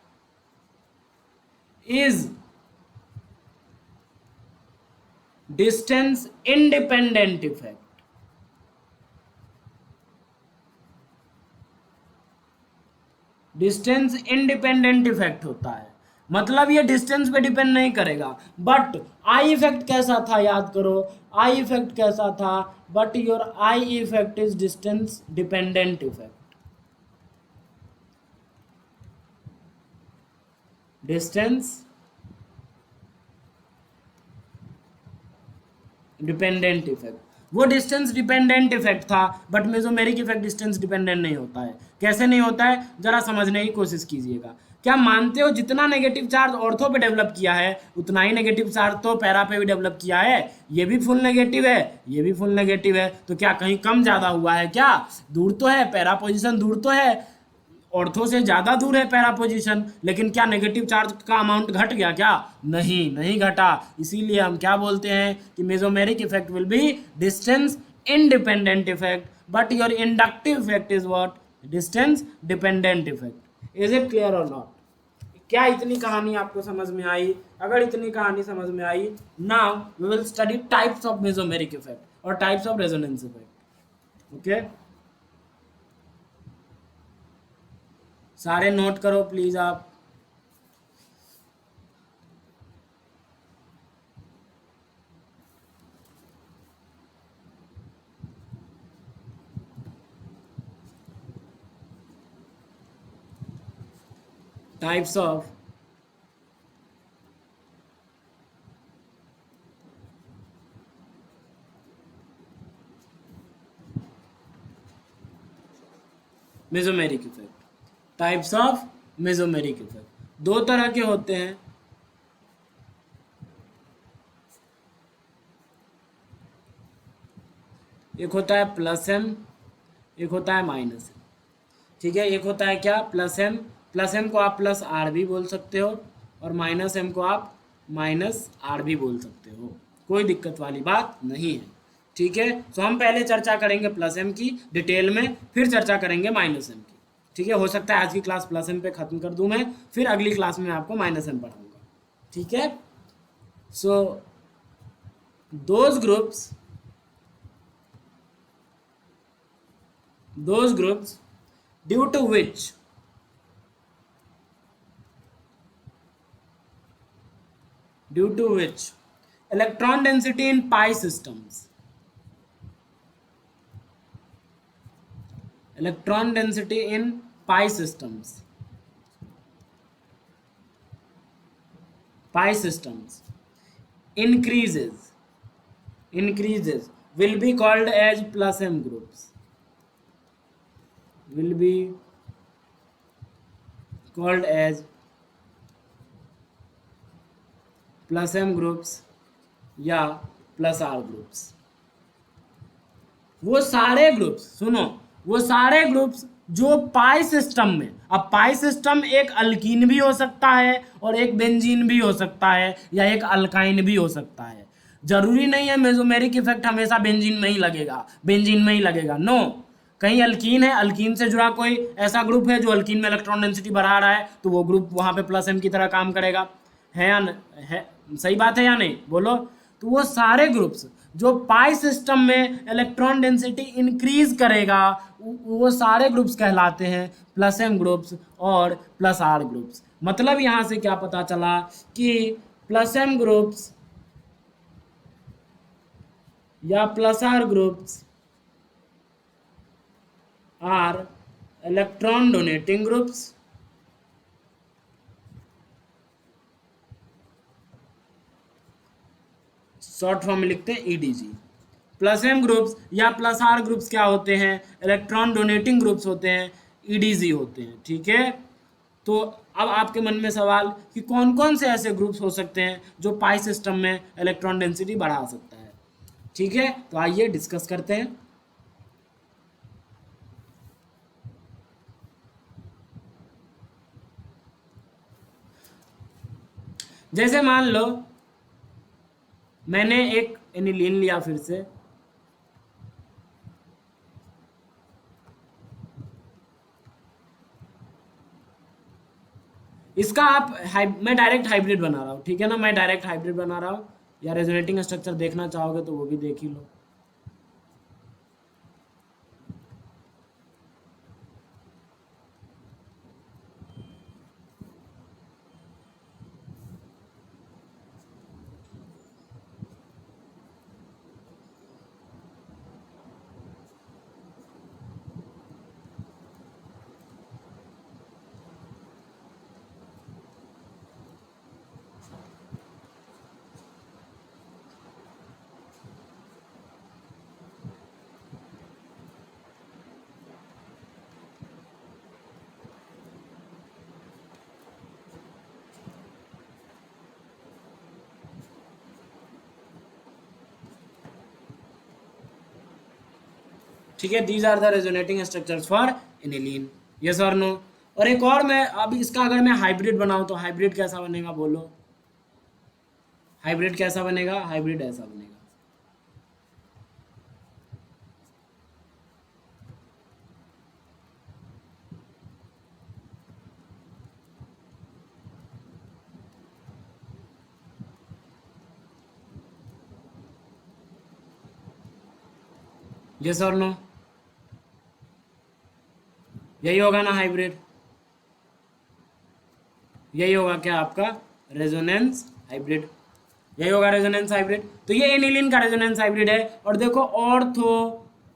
is distance independent effect. Distance independent effect होता है, मतलब ये डिस्टेंस पे डिपेंड नहीं करेगा। बट आई इफेक्ट कैसा था, याद करो, आई इफेक्ट कैसा था, but your I effect is distance dependent effect. Distance dependent effect, वो डिस्टेंस डिपेंडेंट इफेक्ट था, but mesomeric effect distance dependent नहीं होता है। कैसे नहीं होता है, जरा समझने की कोशिश कीजिएगा। क्या मानते हो जितना नेगेटिव चार्ज ऑर्थो पे डेवलप किया है, उतना ही नेगेटिव चार्ज तो पैरा पे भी डेवलप किया है? ये भी फुल नेगेटिव है, ये भी फुल नेगेटिव है, तो क्या कहीं कम ज्यादा हुआ है? क्या दूर तो है, पैरा पोजिशन दूर तो है, ऑर्थो से ज्यादा दूर है पैरा पोजीशन, लेकिन क्या नेगेटिव चार्ज का अमाउंट घट गया? क्या नहीं, नहीं घटा। इसीलिए हम क्या बोलते हैं कि mesomeric effect will be distance independent effect, but your inductive effect is what, distance dependent effect. Is it clear और नॉट? क्या इतनी कहानी आपको समझ में आई? अगर इतनी कहानी समझ में आई, now we will study types of mesomeric effect और types of resonance effect. Okay, सारे नोट करो प्लीज आप। Types of mesomeric effect. Types of mesomeric effect दो तरह के होते हैं। एक होता है प्लस एम, एक होता है माइनस एम। ठीक है, एक होता है क्या, प्लस एम। प्लस एम को आप प्लस आर भी बोल सकते हो, और माइनस एम को आप माइनस आर भी बोल सकते हो, कोई दिक्कत वाली बात नहीं है। ठीक है, तो हम पहले चर्चा करेंगे प्लस एम की डिटेल में, फिर चर्चा करेंगे माइनस एम की। ठीक है, हो सकता है आज की क्लास प्लस एम पे खत्म कर दूं मैं, फिर अगली क्लास में आपको माइनस एम पढ़ाऊंगा। ठीक है, so those groups due to which electron density in pi systems increases will be called as plus m groups, will be called as plus M groups या प्लस आर ग्रुप्स। वो सारे groups, सुनो, वो सारे groups जो pi system में, अब पाई system एक अल्कीन भी हो सकता है और एक बेंजीन भी हो सकता है या एक अल्काइन भी हो सकता है। जरूरी नहीं है मेसोमेरिक इफेक्ट हमेशा बेंजीन में ही लगेगा, बेंजीन में ही लगेगा, नो। कहीं अल्कीन है, अल्कीन से जुड़ा कोई ऐसा ग्रुप है जो अल्कीन में इलेक्ट्रॉन डेंसिटी बढ़ा रहा है, तो वो ग्रुप वहां पे प्लस एम की तरह काम करेगा। है या है, सही बात है या नहीं, बोलो? तो वो सारे ग्रुप्स जो पाई सिस्टम में इलेक्ट्रॉन डेंसिटी इंक्रीज करेगा, वो सारे ग्रुप्स कहलाते हैं प्लस एम ग्रुप्स और प्लस आर ग्रुप्स। मतलब यहां से क्या पता चला कि प्लस एम ग्रुप्स या plus R groups are electron donating groups, short form में लिखते हैं ईडीजी। प्लस एम ग्रुप्स या प्लस आर ग्रुप्स क्या होते हैं, इलेक्ट्रॉन डोनेटिंग ग्रुप्स होते हैं, ईडीजी होते हैं। ठीक है, तो अब आपके मन में सवाल कि कौन कौन से ऐसे ग्रुप्स हो सकते हैं जो पाई सिस्टम में इलेक्ट्रॉन डेंसिटी बढ़ा सकता है। ठीक है, तो आइए डिस्कस करते हैं। जैसे मान लो मैंने एक एनिलीन लिया, फिर से इसका आप मैं डायरेक्ट हाइब्रिड बना रहा हूँ, ठीक है ना, मैं डायरेक्ट हाइब्रिड बना रहा हूँ। या रेजोनेटिंग स्ट्रक्चर देखना चाहोगे तो वो भी देख ही लो। ठीक है, these are the resonating structures for aniline, yes और नो। और एक और, मैं अब इसका अगर मैं हाइब्रिड बनाऊं तो हाइब्रिड कैसा बनेगा बोलो। हाइब्रिड कैसा बनेगा, हाइब्रिड ऐसा बनेगा। यस और नो, यही होगा ना हाइब्रिड, यही होगा क्या आपका रेजोनेंस हाइब्रिड, यही होगा रेजोनेंस हाइब्रिड। तो ये एनिलीन का रेजोनेंस हाइब्रिड है। और देखो ऑर्थो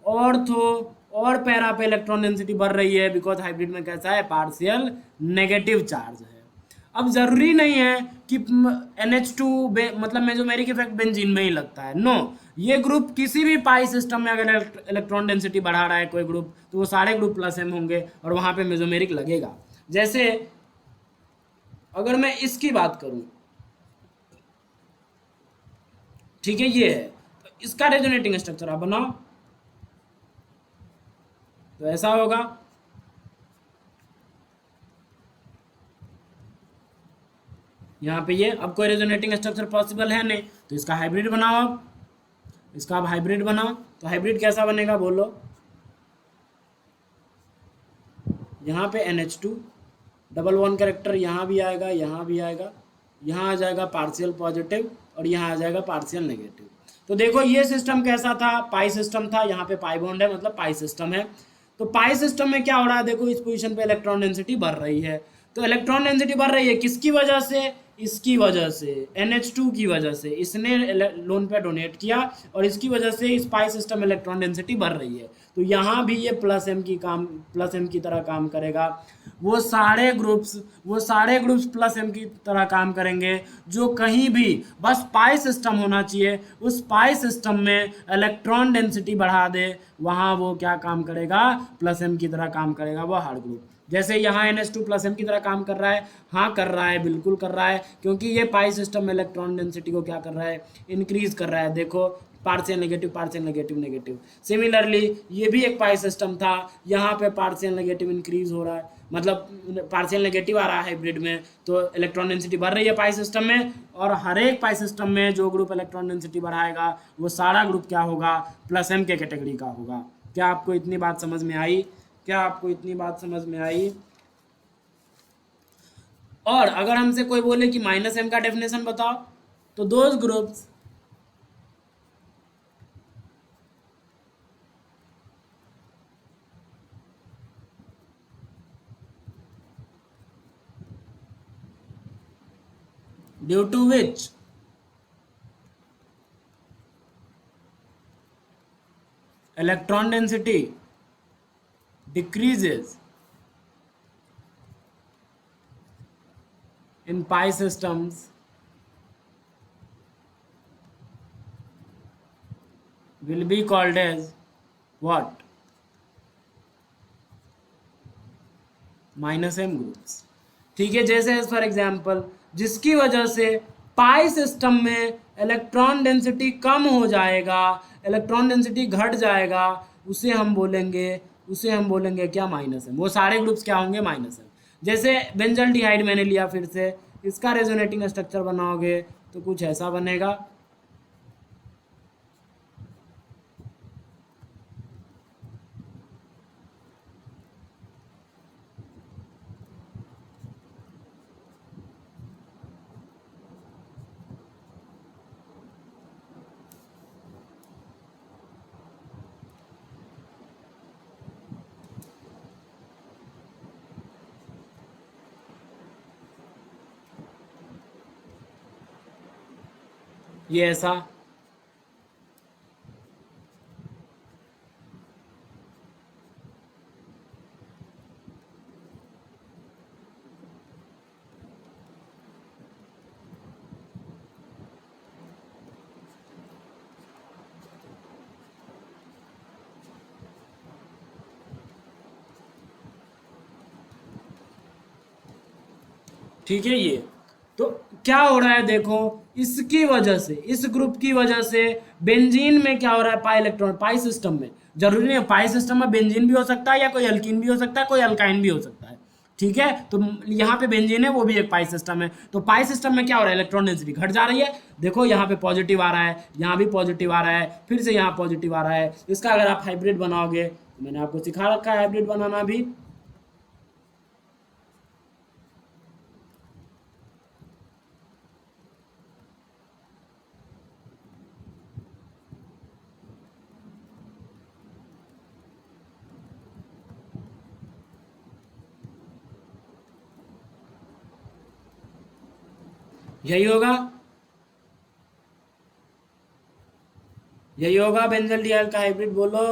ऑर्थो और पैरा पे इलेक्ट्रॉन डेंसिटी बढ़ रही है, बिकॉज हाइब्रिड में कैसा है, पार्शियल नेगेटिव चार्ज है। अब जरूरी नहीं है कि NH2 मतलब मेसोमेरिक इफेक्ट बेंजीन में ही लगता है, नो। ये ग्रुप किसी भी पाई सिस्टम में अगर इलेक्ट्रॉन डेंसिटी बढ़ा रहा है कोई ग्रुप, तो वो सारे ग्रुप प्लस एम होंगे और वहां पे मेसोमेरिक लगेगा। जैसे अगर मैं इसकी बात करूं, ठीक है, ये है, तो इसका रेजोनेटिंग स्ट्रक्चर आप बनाओ तो ऐसा होगा। यहाँ पे ये, अब कोई रेजोनेटिंग स्ट्रक्चर पॉसिबल है नहीं, तो इसका हाइब्रिड बनाओ। अब इसका आप हाइब्रिड बनाओ तो हाइब्रिड कैसा बनेगा बोलो। यहाँ पे NH2 डबल वन कैरेक्टर यहाँ भी आएगा, यहाँ भी आएगा, यहाँ आ जाएगा पार्शियल पॉजिटिव और यहाँ आ जाएगा पार्शियल नेगेटिव। तो देखो ये सिस्टम कैसा था, पाई सिस्टम था, यहाँ पे पाई बॉन्ड है मतलब पाई सिस्टम है। तो पाई सिस्टम में क्या हो रहा है, देखो इस पोजीशन पे इलेक्ट्रॉन डेंसिटी बढ़ रही है। तो इलेक्ट्रॉन डेंसिटी बढ़ रही है किसकी वजह से, इसकी वजह से, NH2 की वजह से, इसने लोन पे डोनेट किया और इसकी वजह से इस पाई सिस्टम में इलेक्ट्रॉन डेंसिटी बढ़ रही है। तो यहाँ भी ये प्लस एम की तरह काम करेगा। वो सारे ग्रुप्स प्लस एम की तरह काम करेंगे जो कहीं भी बस पाई सिस्टम होना चाहिए, उस पाई सिस्टम में इलेक्ट्रॉन डेंसिटी बढ़ा दे, वहाँ वो क्या काम करेगा, प्लस एम की तरह काम करेगा वो हार्ड ग्रुप। जैसे यहाँ NH2 प्लस एम की तरह काम कर रहा है, हाँ कर रहा है, बिल्कुल कर रहा है, क्योंकि ये पाई सिस्टम में इलेक्ट्रॉन डेंसिटी को क्या कर रहा है, इंक्रीज कर रहा है। देखो partial negative partial negative negative. Similarly ये भी एक पाई सिस्टम था, यहाँ पे पार्शियल नेगेटिव इंक्रीज हो रहा है, मतलब पार्शियल नेगेटिव आ रहा है हाइब्रिड में, तो इलेक्ट्रॉन डेंसिटी बढ़ रही है पाई सिस्टम में। और हर एक पाई सिस्टम में जो ग्रुप इलेक्ट्रॉन डेंसिटी बढ़ाएगा वो सारा ग्रुप क्या होगा, प्लस एम के कैटेगरी का होगा। क्या आपको इतनी बात समझ में आई, क्या आपको इतनी बात समझ में आई। और अगर हमसे कोई बोले कि माइनस एम का डेफिनेशन बताओ, तो those groups due to which electron density decreases in pi systems will be called as what, minus m groups। ठीक है, जैसे फॉर एग्जाम्पल जिसकी वजह से पाई सिस्टम में इलेक्ट्रॉन डेंसिटी कम हो जाएगा, इलेक्ट्रॉन डेंसिटी घट जाएगा, उसे हम बोलेंगे क्या, माइनस एम। वो सारे ग्रुप्स क्या होंगे, माइनस एम। जैसे बेंजल्डिहाइड मैंने लिया, फिर से इसका रेजोनेटिंग स्ट्रक्चर बनाओगे तो कुछ ऐसा बनेगा। ये ऐसा, ठीक है। ये तो क्या हो रहा है देखो, इसकी वजह से, इस ग्रुप की वजह से बेंजीन में क्या हो रहा है, पाई इलेक्ट्रॉन, पाई सिस्टम में, जरूरी नहीं है पाई सिस्टम में बेंजीन भी हो सकता है, या कोई अल्कीन भी हो सकता है, कोई अल्काइन भी हो सकता है। ठीक है, तो यहाँ पे बेंजीन है, वो भी एक पाई सिस्टम है। तो पाई सिस्टम में क्या हो रहा है, इलेक्ट्रॉन डेंसिटी घट जा रही है। देखो यहाँ पे पॉजिटिव आ रहा है, यहाँ भी पॉजिटिव आ रहा है, फिर से यहाँ पॉजिटिव आ रहा है। इसका अगर आप हाइब्रिड बनाओगे, तो मैंने आपको सिखा रखा है हाइब्रिड बनाना भी। यही होगा, यही होगा बेंजल्डिहाइड का हाइब्रिड, बोलो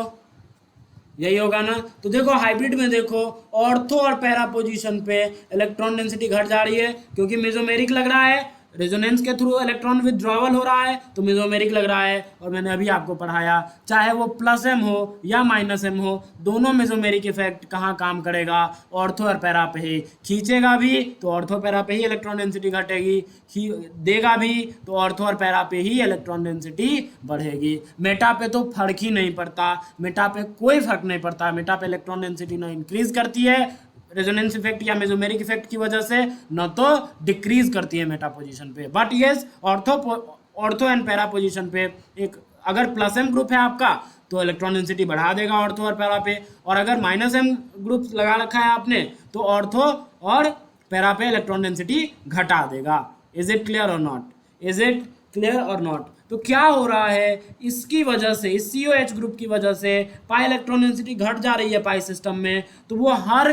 यही होगा ना। तो देखो हाइब्रिड में देखो, ऑर्थो और पैरा पोजीशन पे इलेक्ट्रॉन डेंसिटी घट जा रही है, क्योंकि मेसोमेरिक लग रहा है, रेजोनेंस के थ्रू इलेक्ट्रॉन विथड्रॉवल हो रहा है, तो मेसोमेरिक लग रहा है। और मैंने अभी आपको पढ़ाया, चाहे वो प्लस एम हो या माइनस एम हो, दोनों मेसोमेरिक इफेक्ट कहाँ काम करेगा, ऑर्थो और पैरा पे ही। खींचेगा भी तो ऑर्थो पैरा पे ही इलेक्ट्रॉन डेंसिटी घटेगी, देगा भी तो ऑर्थो और पैरा पे ही इलेक्ट्रॉन डेंसिटी बढ़ेगी। मेटा पे तो फर्क ही नहीं पड़ता, मेटा पे कोई फर्क नहीं पड़ता। मेटा पे इलेक्ट्रॉन डेंसिटी ना इंक्रीज करती है रेजोनेंस इफेक्ट या मेसोमेरिक इफेक्ट की वजह से, न तो डिक्रीज करती है मेटा पोजीशन पे। But yes, ortho and para position पे एक अगर प्लस एम ग्रुप है आपका, तो इलेक्ट्रॉन डेंसिटी बढ़ा देगा ऑर्थो और पैरा पे, और अगर माइनस एम ग्रुप लगा रखा है आपने, तो ऑर्थो और पैरा पे इलेक्ट्रॉन डेंसिटी घटा देगा। इज इट क्लियर और नॉट, इज इट क्लियर और नॉट। तो क्या हो रहा है, इसकी वजह से, इस COH ग्रुप की वजह से पाई इलेक्ट्रॉन डेंसिटी घट जा रही है पाई सिस्टम में। तो वो हर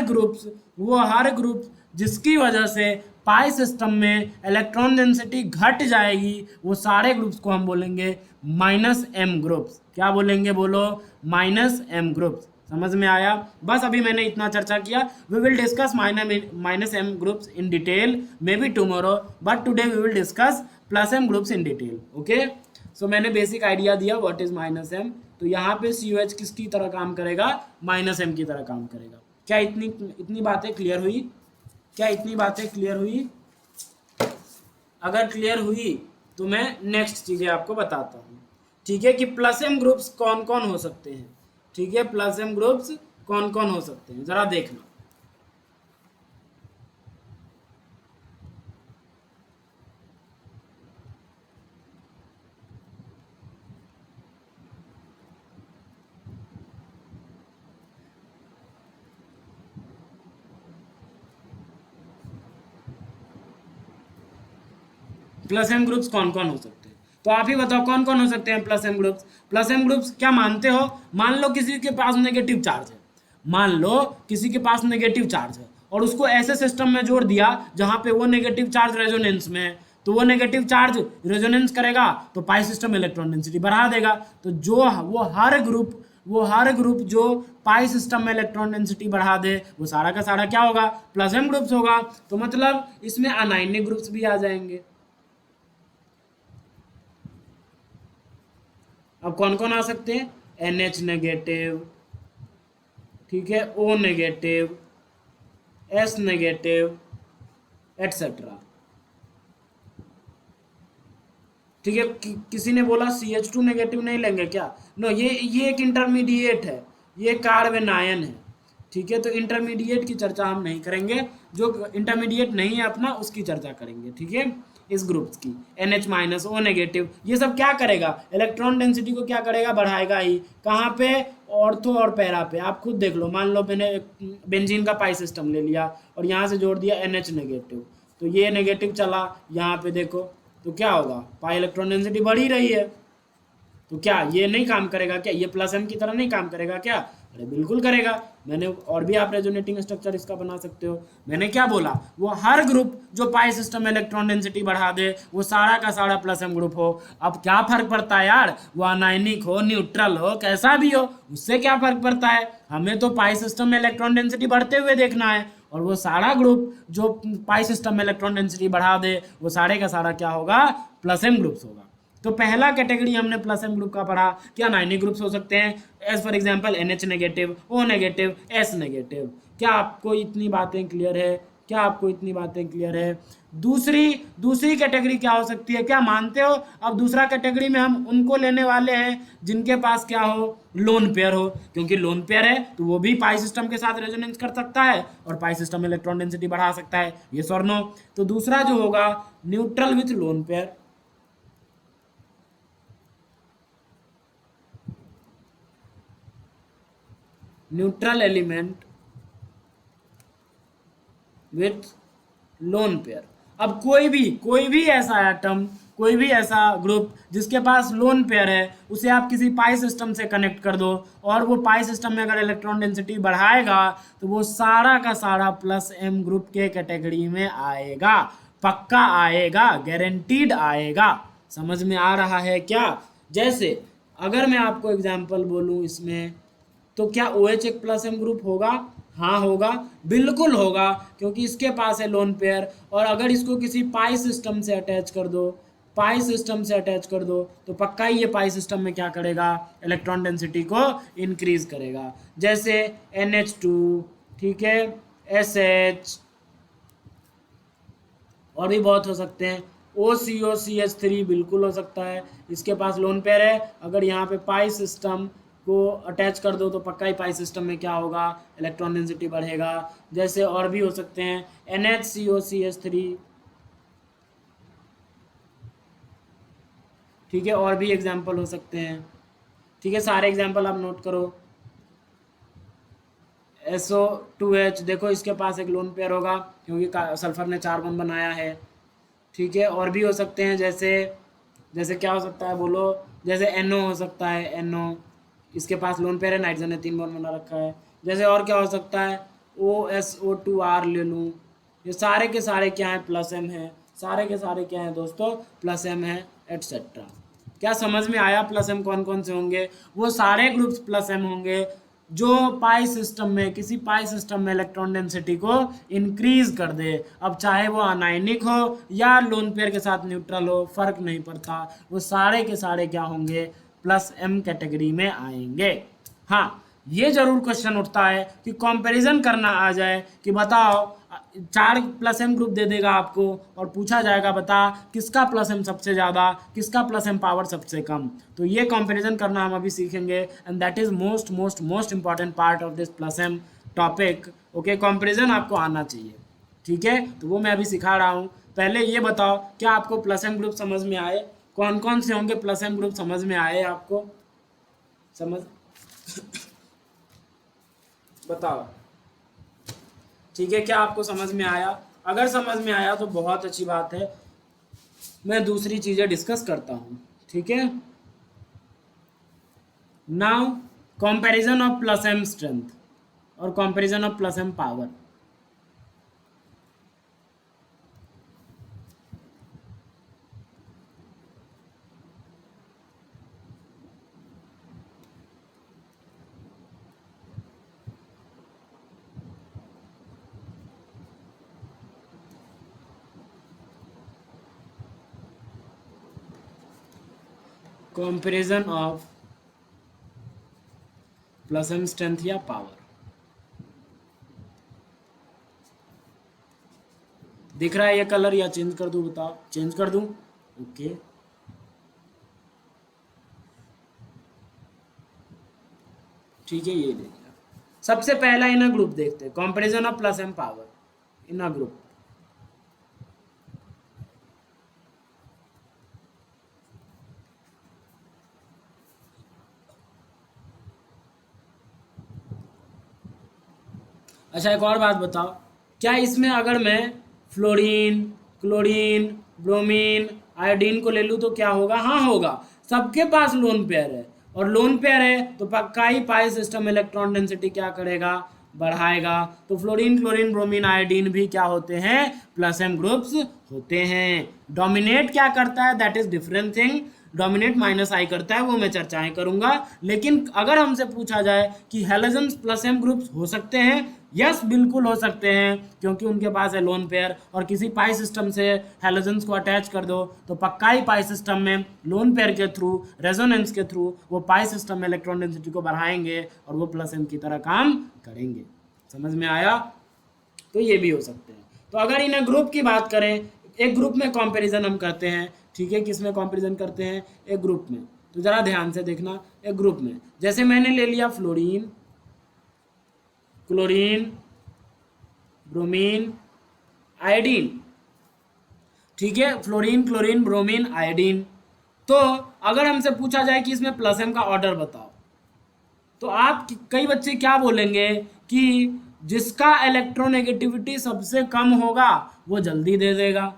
ग्रुप जिसकी वजह से पाई सिस्टम में इलेक्ट्रॉन डेंसिटी घट जाएगी, वो सारे ग्रुप्स को हम बोलेंगे माइनस एम ग्रुप्स। क्या बोलेंगे, बोलो, माइनस एम ग्रुप्स। समझ में आया। बस अभी मैंने इतना चर्चा किया। We will discuss minus M groups in detail maybe tomorrow, but today we will discuss plus M groups in detail. Okay, so मैंने बेसिक आइडिया दिया व्हाट इज माइनस एम। तो यहाँ पे COH किसकी तरह काम करेगा, माइनस एम की तरह काम करेगा। क्या इतनी बातें क्लियर हुई, क्या इतनी बातें क्लियर हुई? अगर क्लियर हुई तो मैं नेक्स्ट चीज़ें आपको बताता हूँ। ठीक है, कि प्लस एम ग्रुप्स कौन कौन हो सकते हैं। ठीक है, प्लस एम ग्रुप्स कौन कौन हो सकते हैं, ज़रा देखना। प्लस एम ग्रुप्स कौन कौन हो सकते हैं, तो आप ही बताओ कौन कौन हो सकते हैं plus M groups. Plus M groups क्या मानते हो, मान लो किसी के पास नेगेटिव चार्ज है, मान लो किसी के पास नेगेटिव चार्ज है, और उसको ऐसे सिस्टम में जोड़ दिया जहां पे वो नेगेटिव चार्ज रेजोनेंस में है, तो वो नेगेटिव चार्ज रेजोनेंस करेगा तो पाई सिस्टम इलेक्ट्रॉन डेंसिटी बढ़ा देगा। तो जो वो हर ग्रुप जो पाई सिस्टम में इलेक्ट्रॉन डेंसिटी बढ़ा दे, वो सारा का सारा क्या होगा, प्लस एम ग्रुप्स होगा। तो मतलब इसमें अनायनिक ग्रुप्स भी आ जाएंगे। अब कौन कौन आ सकते हैं, NH नेगेटिव, ठीक है, O negative, S negative, etcetera. ठीक है, किसी ने बोला CH2 नेगेटिव नहीं लेंगे क्या? नो, ये एक इंटरमीडिएट है, ये कार्बन आयन है। ठीक है, तो इंटरमीडिएट की चर्चा हम नहीं करेंगे, जो इंटरमीडिएट नहीं है अपना उसकी चर्चा करेंगे। ठीक है, इस ग्रुप्स की NH- O नेगेटिव, ये सब क्या करेगा? इलेक्ट्रॉन डेंसिटी को क्या करेगा? बढ़ाएगा ही। कहाँ पे? ऑर्थो और पैरा पे। आप खुद देख लो, मान लो मैंने बेंजीन का पाई सिस्टम ले लिया और यहाँ से जोड़ दिया NH नेगेटिव, तो ये नेगेटिव चला यहाँ पे देखो, तो क्या होगा? पाई इलेक्ट्रॉन डेंसिटी बढ़ ही रही है। तो क्या ये नहीं काम करेगा क्या? ये प्लस एम की तरह नहीं काम करेगा क्या? अरे बिल्कुल करेगा। मैंने और भी आप रेजोनेटिंग स्ट्रक्चर इसका बना सकते हो। मैंने क्या बोला? वो हर ग्रुप जो पाई सिस्टम में इलेक्ट्रॉन डेंसिटी बढ़ा दे वो सारा का सारा प्लस एम ग्रुप हो। अब क्या फर्क पड़ता है यार, वो अनायनिक हो, न्यूट्रल हो, कैसा भी हो, उससे क्या फर्क पड़ता है? हमें तो पाई सिस्टम में इलेक्ट्रॉन डेंसिटी बढ़ते हुए देखना है, और वो सारा ग्रुप जो पाई सिस्टम में इलेक्ट्रॉन डेंसिटी बढ़ा दे वो सारे का सारा क्या होगा? प्लस एम ग्रुप्स होगा। तो पहला कैटेगरी हमने प्लस एम ग्रुप का पढ़ा। क्या नाइनिक ग्रुप्स हो सकते हैं? As for example NH negative, O negative, S negative. क्या आपको इतनी बातें क्लियर है? क्या आपको इतनी बातें क्लियर है? दूसरी दूसरी कैटेगरी क्या हो सकती है? क्या मानते हो? अब दूसरा कैटेगरी में हम उनको लेने वाले हैं जिनके पास क्या हो? लोन पेयर हो, क्योंकि लोन पेयर है तो वो भी पाई सिस्टम के साथ रेजोनेंस कर सकता है और पाई सिस्टम में इलेक्ट्रॉन डेंसिटी बढ़ा सकता है। ये और नो? तो दूसरा जो होगा neutral with lone pair. Neutral element with lone pair. अब कोई भी ऐसा एटम, कोई भी ऐसा ग्रुप जिसके पास लोन पेयर है, उसे आप किसी पाई सिस्टम से कनेक्ट कर दो और वो पाई सिस्टम में अगर इलेक्ट्रॉन डेंसिटी बढ़ाएगा तो वो सारा का सारा प्लस एम ग्रुप के कैटेगरी में आएगा। पक्का आएगा, गारंटीड आएगा। समझ में आ रहा है क्या? जैसे अगर मैं आपको एग्जांपल बोलूं इसमें, तो क्या OH एक प्लस एम ग्रुप होगा? हाँ होगा, बिल्कुल होगा, क्योंकि इसके पास है लोन पेयर। और अगर इसको किसी पाई सिस्टम से अटैच कर दो, पाई सिस्टम से अटैच कर दो, तो पक्का ही ये पाई सिस्टम में क्या करेगा? इलेक्ट्रॉन डेंसिटी को इंक्रीज करेगा। जैसे NH2, ठीक है, SH, और भी बहुत हो सकते हैं। OCO-CH3 बिल्कुल हो सकता है, इसके पास लोन पेयर है। अगर यहाँ पे पाई सिस्टम को अटैच कर दो तो पक्का ही पाई सिस्टम में क्या होगा? इलेक्ट्रॉन डेंसिटी बढ़ेगा। जैसे और भी हो सकते हैं NHCO-CH3। ठीक है, और भी एग्जाम्पल हो सकते हैं। ठीक है, सारे एग्जाम्पल आप नोट करो। SO2H, देखो इसके पास एक लोन पेयर होगा क्योंकि सल्फर ने 4 बॉन्ड बनाया है। ठीक है, और भी हो सकते हैं, जैसे जैसे क्या हो सकता है बोलो? जैसे NO हो सकता है, NO, इसके पास लोन पेयर है, नाइट्रोजन ने 3 बॉन्ड बना रखा है। जैसे और क्या हो सकता है? OSO2R ले लूँ। ये सारे के सारे क्या हैं? प्लस एम है। सारे के सारे क्या हैं दोस्तों? प्लस एम है, एटसेट्रा। क्या समझ में आया? प्लस एम कौन कौन से होंगे? वो सारे ग्रुप्स प्लस एम होंगे जो पाई सिस्टम में, किसी पाई सिस्टम में इलेक्ट्रॉन डेंसिटी को इंक्रीज कर दे। अब चाहे वो अनायनिक हो या लोन पेयर के साथ न्यूट्रल हो, फर्क नहीं पड़ता, वो सारे के सारे क्या होंगे? प्लस एम कैटेगरी में आएंगे। हाँ, ये जरूर क्वेश्चन उठता है कि कंपैरिजन करना आ जाए कि बताओ 4 प्लस एम ग्रुप दे देगा आपको और पूछा जाएगा बता किसका प्लस एम सबसे ज़्यादा, किसका प्लस एम पावर सबसे कम। तो ये कंपैरिजन करना हम अभी सीखेंगे, and that is most most most important part of this plus M topic. Okay, comparison आपको आना चाहिए। ठीक है, तो वो मैं अभी सिखा रहा हूँ। पहले ये बताओ, क्या आपको प्लस एम ग्रुप समझ में आए? कौन कौन से होंगे प्लस एम ग्रुप समझ में आए आपको? समझ बताओ। ठीक है, क्या आपको समझ में आया? अगर समझ में आया तो बहुत अच्छी बात है, मैं दूसरी चीज़ें डिस्कस करता हूँ। ठीक है, now comparison of plus M strength और comparison of plus M power. Comparison of plus M strength या पावर। दिख रहा है ये कलर या चेंज कर दूं? बताओ, चेंज कर दूं? ओके, ठीक है, ये ले लिया। सबसे पहला इनर ग्रुप देखते हैं, comparison of plus M power inner group. अच्छा, एक और बात बताओ, क्या इसमें अगर मैं फ्लोरीन, क्लोरीन, ब्रोमीन, आयोडीन को ले लूँ तो क्या होगा? हाँ होगा, सबके पास लोन पेयर है, और लोन पेयर है तो पक्का ही पाई सिस्टम इलेक्ट्रॉन डेंसिटी क्या करेगा? बढ़ाएगा। तो फ्लोरीन, क्लोरीन, ब्रोमीन, आयोडीन भी क्या होते हैं? प्लस एम ग्रुप्स होते हैं। डोमिनेट क्या करता है? That is different thing. Dominate minus I करता है, वो मैं चर्चाएं करूंगा। लेकिन अगर हमसे पूछा जाए कि हेलोजन्स प्लस एम ग्रुप्स हो सकते हैं, यस बिल्कुल हो सकते हैं, क्योंकि उनके पास है लोन पेयर, और किसी पाई सिस्टम से हेलोजन्स को अटैच कर दो तो पक्का ही पाई सिस्टम में लोन पेयर के थ्रू, रेजोनेंस के थ्रू वो पाई सिस्टम में इलेक्ट्रॉन डेंसिटी को बढ़ाएंगे और वो प्लस एम की तरह काम करेंगे। समझ में आया? तो ये भी हो सकते हैं। तो अगर इन्हें ग्रुप की बात करें, एक ग्रुप में कंपैरिजन हम करते हैं, ठीक है? किस में कंपैरिजन करते हैं? एक ग्रुप में। तो जरा ध्यान से देखना, एक ग्रुप में जैसे मैंने ले लिया फ्लोरीन, क्लोरीन, ब्रोमीन, आयोडीन, ठीक है? Fluorine, chlorine, bromine, iodine. तो अगर हमसे पूछा जाए कि इसमें प्लस एम का ऑर्डर बताओ, तो आप कई बच्चे क्या बोलेंगे कि जिसका इलेक्ट्रोनेगेटिविटी सबसे कम होगा वो जल्दी दे देगा।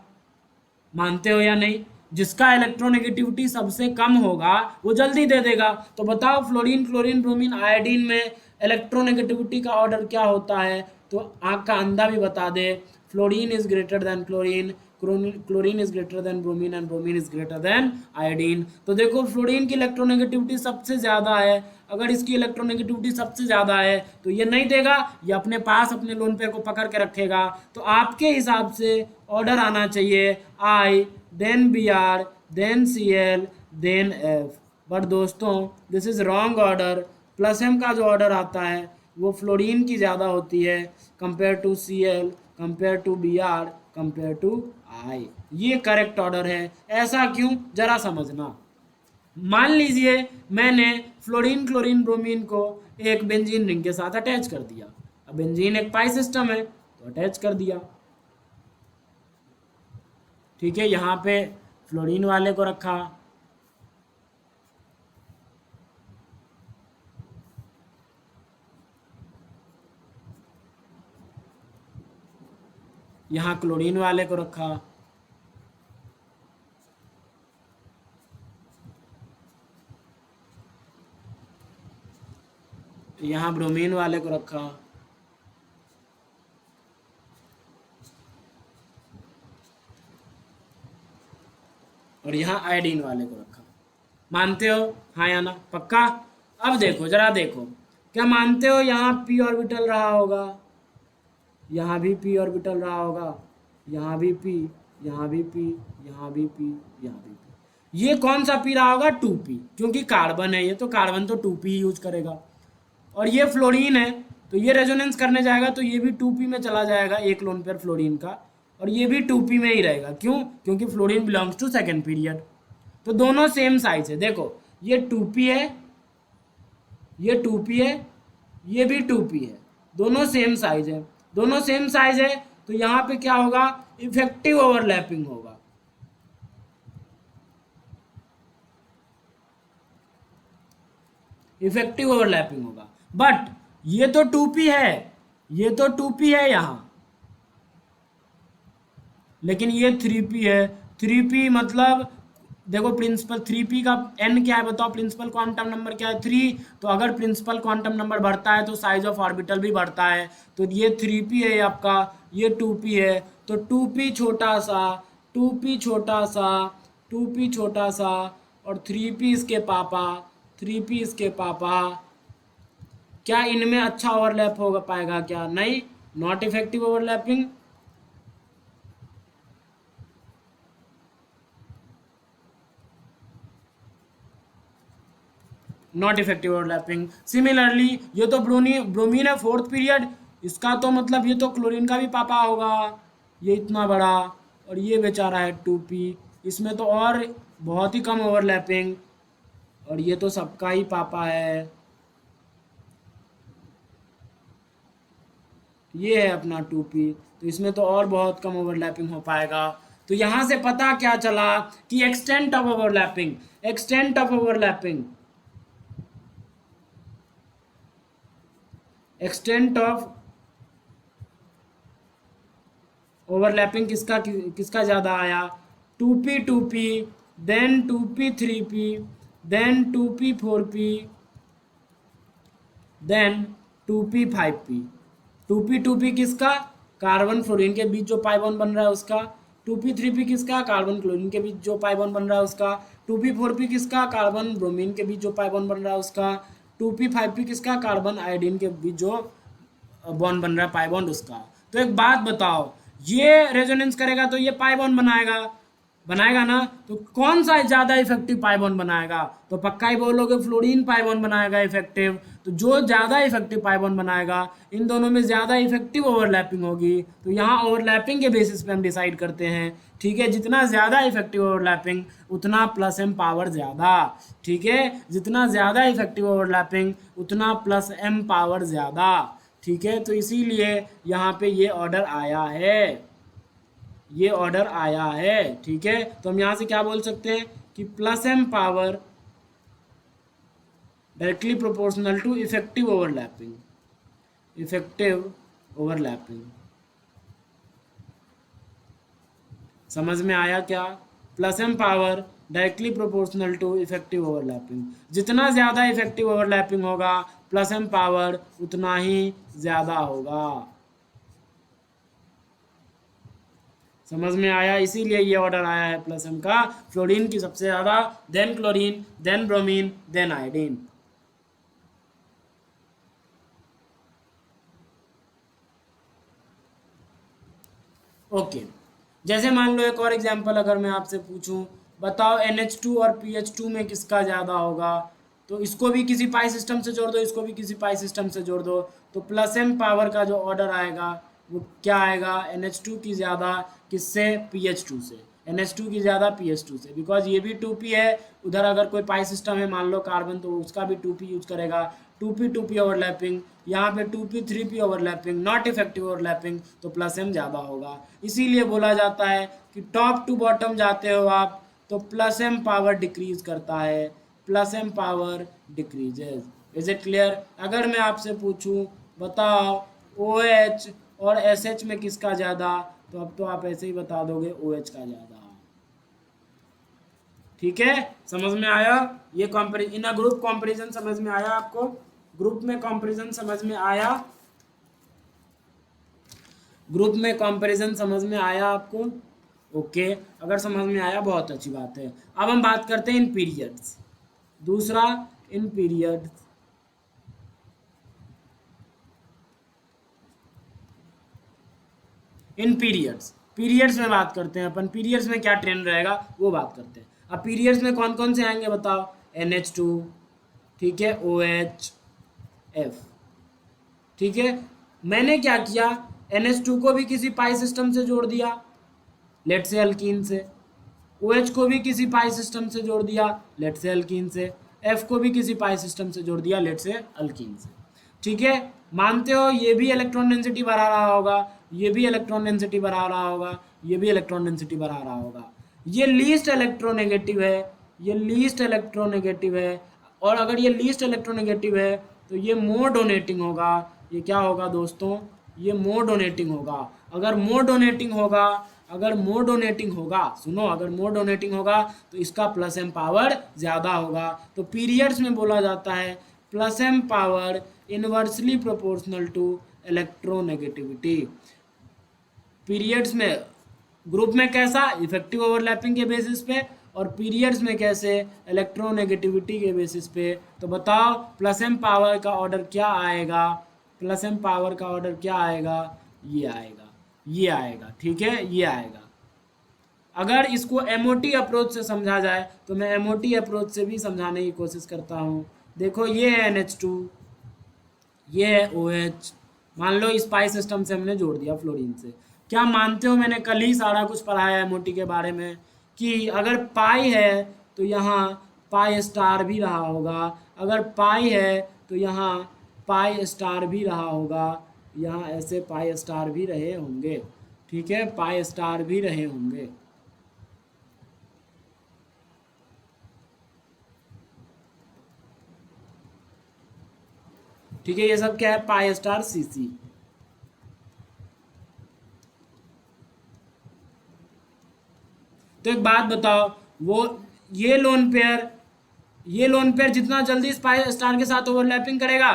मानते हो या नहीं? जिसका इलेक्ट्रोनेगेटिविटी सबसे कम होगा वो जल्दी दे देगा। तो बताओ फ्लोरीन, क्लोरीन, ब्रोमीन, आयोडीन में इलेक्ट्रोनेगेटिविटी का ऑर्डर क्या होता है? तो आँख का अंधा भी बता दे, fluorine is greater than chlorine, chlorine is greater than bromine, and bromine is greater than iodine. तो देखो फ्लोरीन की इलेक्ट्रोनेगेटिविटी सबसे ज़्यादा है, अगर इसकी इलेक्ट्रोनेगेटिविटी सबसे ज़्यादा है तो ये नहीं देगा, ये अपने पास अपने लोन पेयर को पकड़ के रखेगा। तो आपके हिसाब से ऑर्डर आना चाहिए I, then B R, then C L, then F. But दोस्तों this is wrong order. Plus M का जो ऑर्डर आता है वो फ्लोरीन की ज़्यादा होती है compare to C L, compare to B R, compare to I. ये करेक्ट ऑर्डर है। ऐसा क्यों? जरा समझना। मान लीजिए मैंने फ्लोरीन, क्लोरीन, ब्रोमीन को एक बेंजीन रिंग के साथ अटैच कर दिया। अब बेंजीन एक पाई सिस्टम है तो अटैच कर दिया, ठीक है? यहाँ पे फ्लोरीन वाले को रखा, यहाँ क्लोरीन वाले को रखा, यहाँ ब्रोमीन वाले को रखा, और यहाँ आयोडीन वाले को रखा। मानते हो? हाँ या ना? पक्का? अब देखो, जरा देखो, क्या मानते हो यहाँ पी ऑर्बिटल रहा होगा, यहाँ भी पी ऑर्बिटल रहा होगा, यहाँ भी पी, यहाँ भी पी, यहाँ भी पी, यहाँ भी पी। ये कौन सा पी रहा होगा? 2p, क्योंकि कार्बन है ये, तो कार्बन तो 2p ही यूज करेगा। और ये फ्लोरीन है तो ये रेजोनेंस करने जाएगा तो ये भी 2p में चला जाएगा, एक लोन पेयर फ्लोरीन का, और ये भी 2p में ही रहेगा। क्यों? क्योंकि fluorine belongs to second period. तो दोनों सेम साइज है। देखो ये 2p है, ये 2p है, ये भी 2p है, दोनों सेम साइज है। दोनों सेम साइज है तो यहाँ पे क्या होगा? इफेक्टिव ओवरलैपिंग होगा। इफेक्टिव ओवरलैपिंग होगा। बट ये तो 2p है, ये तो 2p है यहाँ, लेकिन ये 3p है। 3p मतलब देखो प्रिंसिपल 3p का n क्या है बताओ? प्रिंसिपल क्वांटम नंबर क्या है? 3। तो अगर प्रिंसिपल क्वांटम नंबर बढ़ता है तो साइज ऑफ ऑर्बिटल भी बढ़ता है। तो ये 3p है आपका, ये 2p है। तो 2p छोटा सा, 2p छोटा सा, 2p छोटा सा, और 3p इसके पापा, 3p इसके पापा। क्या इनमें अच्छा ओवरलैप होगा पाएगा क्या? नहीं, not effective overlapping. Not effective overlapping. Similarly ये तो ब्रोमीन है, फोर्थ पीरियड, इसका तो मतलब ये तो क्लोरीन का भी पापा होगा, ये इतना बड़ा, और ये बेचारा है 2p। इसमें तो और बहुत ही कम ओवरलैपिंग, और ये तो सबका ही पापा है। ये है अपना 2p, तो इसमें तो और बहुत कम ओवरलैपिंग हो पाएगा। तो यहाँ से पता क्या चला कि extent of overlapping, extent of overlapping, extent of overlapping किसका किसका ज़्यादा आया, 2p then 2p then 2p then 2p two P किसका, कार्बन फ्लोरीन के बीच जो पाई बॉन्ड बन रहा है उसका। 2p किसका, कार्बन क्लोरीन के बीच जो पाई बॉन्ड बन रहा है उसका। 2p किसका, कार्बन ब्रोमीन के बीच जो पाई बॉन्ड बन रहा है उसका। 2p किसका, कार्बन आयोडीन के बीच जो बॉन्ड बन रहा है पाई बॉन्ड उसका। तो एक बात बताओ, ये रेजोनेंस करेगा तो ये पाई बॉन्ड बनाएगा, बनाएगा ना, तो कौन सा ज़्यादा इफेक्टिव पाई बॉन्ड बनाएगा, तो पक्का ही बोलोगे फ्लोरीन पाई बॉन्ड बनाएगा इफेक्टिव। तो जो ज़्यादा इफेक्टिव पाई बॉन्ड बनाएगा, इन दोनों में ज़्यादा इफेक्टिव ओवरलैपिंग होगी। तो यहाँ ओवरलैपिंग के बेसिस पे हम डिसाइड करते हैं, ठीक है। जितना ज़्यादा इफेक्टिव ओवरलैपिंग उतना प्लस एम पावर ज़्यादा, ठीक है। जितना ज़्यादा इफेक्टिव ओवरलैपिंग उतना प्लस एम पावर ज़्यादा, ठीक है। तो इसीलिए यहाँ पे ये ऑर्डर आया है, ये ऑर्डर आया है, ठीक है। तो हम यहाँ से क्या बोल सकते हैं कि plus M power directly proportional to effective overlapping, effective overlapping. समझ में आया क्या, plus M power directly proportional to effective overlapping. जितना ज़्यादा इफेक्टिव ओवरलैपिंग होगा प्लस एम पावर उतना ही ज़्यादा होगा। समझ में आया, इसीलिए ये ऑर्डर आया है प्लस एम का, फ्लोरीन की सबसे ज़्यादा, then chlorine, then bromine, then iodine. Okay, जैसे मान लो एक और एग्जांपल अगर मैं आपसे पूछूं, बताओ NH2 और PH2 में किसका ज़्यादा होगा। तो इसको भी किसी पाई सिस्टम से जोड़ दो, इसको भी किसी पाई सिस्टम से जोड़ दो, तो प्लस एम पावर का जो ऑर्डर आएगा वो क्या आएगा, NH2 की ज़्यादा किससे, PH2 से। NH2 की ज़्यादा PH2 से, बिकॉज ये भी 2p है। उधर अगर कोई पाई सिस्टम है मान लो कार्बन, तो उसका भी 2p यूज करेगा। 2p ओवरलैपिंग, यहाँ पे 2p overlapping, not effective overlapping, तो प्लस एम ज़्यादा होगा। इसीलिए बोला जाता है कि टॉप टू बॉटम जाते हो आप तो प्लस एम पावर डिक्रीज करता है, plus M power decreases. Is it clear. अगर मैं आपसे पूछूं बताओ OH और SH में किसका ज़्यादा, तो अब तो आप ऐसे ही बता दोगे OH का ज़्यादा, ठीक है। समझ में आया, ये इन अ ग्रुप कंपैरिजन समझ में आया आपको, ग्रुप में कंपैरिजन समझ में आया, ग्रुप में कंपैरिजन समझ में आया आपको। ओके, अगर समझ में आया बहुत अच्छी बात है। अब हम बात करते हैं इन पीरियड्स। दूसरा, इन पीरियड्स, इन पीरियड्स, पीरियड्स में बात करते हैं अपन, पीरियड्स में क्या ट्रेंड रहेगा वो बात करते हैं। अब पीरियड्स में कौन कौन से आएंगे बताओ, NH2, ठीक है, OH, F, ठीक है। मैंने क्या किया, NH2 को भी किसी पाई सिस्टम से जोड़ दिया, लेट से अल्कीन से। OH को भी किसी पाई सिस्टम से जोड़ दिया, लेट से अल्कीन से। F को भी किसी पाई सिस्टम से जोड़ दिया, लेट से अल्कीन से, ठीक है। मानते हो ये भी इलेक्ट्रॉन डेंसिटी बढ़ा रहा होगा, ये भी इलेक्ट्रॉन डेंसिटी बढ़ा रहा होगा, ये भी इलेक्ट्रॉन डेंसिटी बढ़ा रहा होगा। ये लीस्ट इलेक्ट्रोनेगेटिव है, ये लीस्ट इलेक्ट्रोनेगेटिव है, और अगर ये लीस्ट इलेक्ट्रोनेगेटिव है तो ये मोर डोनेटिंग होगा। ये क्या होगा दोस्तों, ये मोर डोनेटिंग होगा। अगर मोर डोनेटिंग होगा, अगर मोर डोनेटिंग होगा, सुनो, अगर मोर डोनेटिंग होगा तो इसका प्लस एम पावर ज़्यादा होगा। तो पीरियड्स में बोला जाता है plus M power inversely proportional to electronegativity. Periods में, ग्रुप में कैसा, इफेक्टिव ओवरलैपिंग के बेसिस पे, और पीरियड्स में कैसे, इलेक्ट्रोनेगेटिविटी के बेसिस पे। तो बताओ प्लस एम पावर का ऑर्डर क्या आएगा, प्लस एम पावर का ऑर्डर क्या आएगा, ये आएगा, ये आएगा, ठीक है, ये आएगा। अगर इसको MOT अप्रोच से समझा जाए तो मैं MOT अप्रोच से भी समझाने की कोशिश करता हूँ। देखो ये है NH2, ये है OH, मान लो इस पाई सिस्टम से हमने जोड़ दिया फ्लोरीन से, क्या मानते हो, मैंने कल ही सारा कुछ पढ़ाया है मोटी के बारे में, कि अगर पाई है तो यहाँ पाई स्टार भी रहा होगा, अगर पाई है तो यहाँ पाई स्टार भी रहा होगा, यहाँ ऐसे पाई स्टार भी रहे होंगे, ठीक है, पाई स्टार भी रहे होंगे। ठीक है, ये सब क्या है, पाई स्टार सी सी। तो एक बात बताओ, वो ये लोन पेयर ये लोन पेयर जितना जल्दी इस पाई स्टार के साथ ओवरलैपिंग करेगा,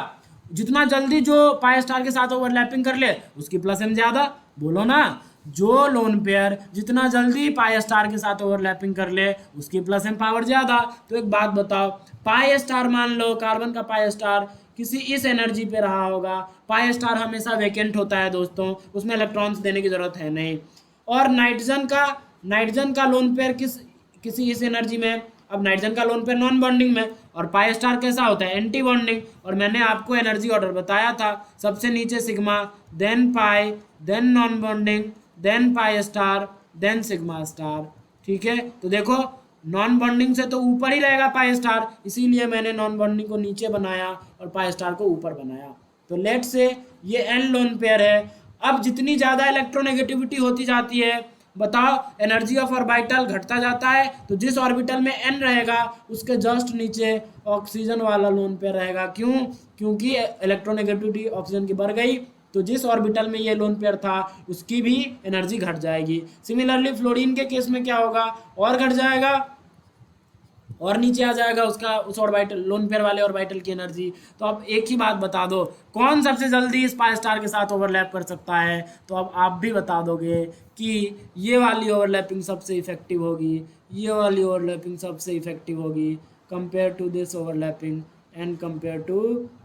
जितना जल्दी जो पाई स्टार के साथ ओवरलैपिंग कर ले उसकी प्लस एम ज्यादा, बोलो ना। जो लोन पेयर जितना जल्दी पाई स्टार के साथ ओवरलैपिंग कर ले उसकी प्लस एम पावर ज्यादा। तो एक बात बताओ, पाई स्टार मान लो कार्बन का पाई स्टार किसी इस एनर्जी पे रहा होगा, पाई स्टार हमेशा वेकेंट होता है दोस्तों, उसमें इलेक्ट्रॉन्स देने की जरूरत है नहीं। और नाइट्रोजन का लोन पेयर किसी इस एनर्जी में, अब नाइट्रोजन का लोन पेयर नॉन बॉन्डिंग में, और पाई स्टार कैसा होता है, एंटी बॉन्डिंग। और मैंने आपको एनर्जी ऑर्डर बताया था, सबसे नीचे sigma, then pi, then non bonding, then pi star, then sigma star. ठीक है, तो देखो नॉन बॉन्डिंग से तो ऊपर ही रहेगा पाई स्टार, इसीलिए मैंने नॉन बॉन्डिंग को नीचे बनाया और पाई स्टार को ऊपर बनाया। तो लेट से ये एन लोन पेयर है। अब जितनी ज़्यादा इलेक्ट्रोनेगेटिविटी होती जाती है, बताओ एनर्जी ऑफ ऑर्बिटल घटता जाता है, तो जिस ऑर्बिटल में एन रहेगा उसके जस्ट नीचे ऑक्सीजन वाला लोन पेयर रहेगा। क्यों? क्योंकि इलेक्ट्रोनेगेटिविटी ऑक्सीजन की बढ़ गई, तो जिस ऑर्बिटल में ये लोन पेयर था उसकी भी एनर्जी घट जाएगी। सिमिलरली फ्लोरीन के केस में क्या होगा, और घट जाएगा और नीचे आ जाएगा उसका उस ऑर्बिटल लोन पेयर वाले ऑर्बिटल की एनर्जी। तो अब एक ही बात बता दो, कौन सबसे जल्दी इस पाई स्टार के साथ ओवरलैप कर सकता है? तो अब आप भी बता दोगे कि ये वाली ओवरलैपिंग सबसे इफेक्टिव होगी, ये वाली ओवरलैपिंग सबसे इफेक्टिव होगी compare to this overlapping and compare to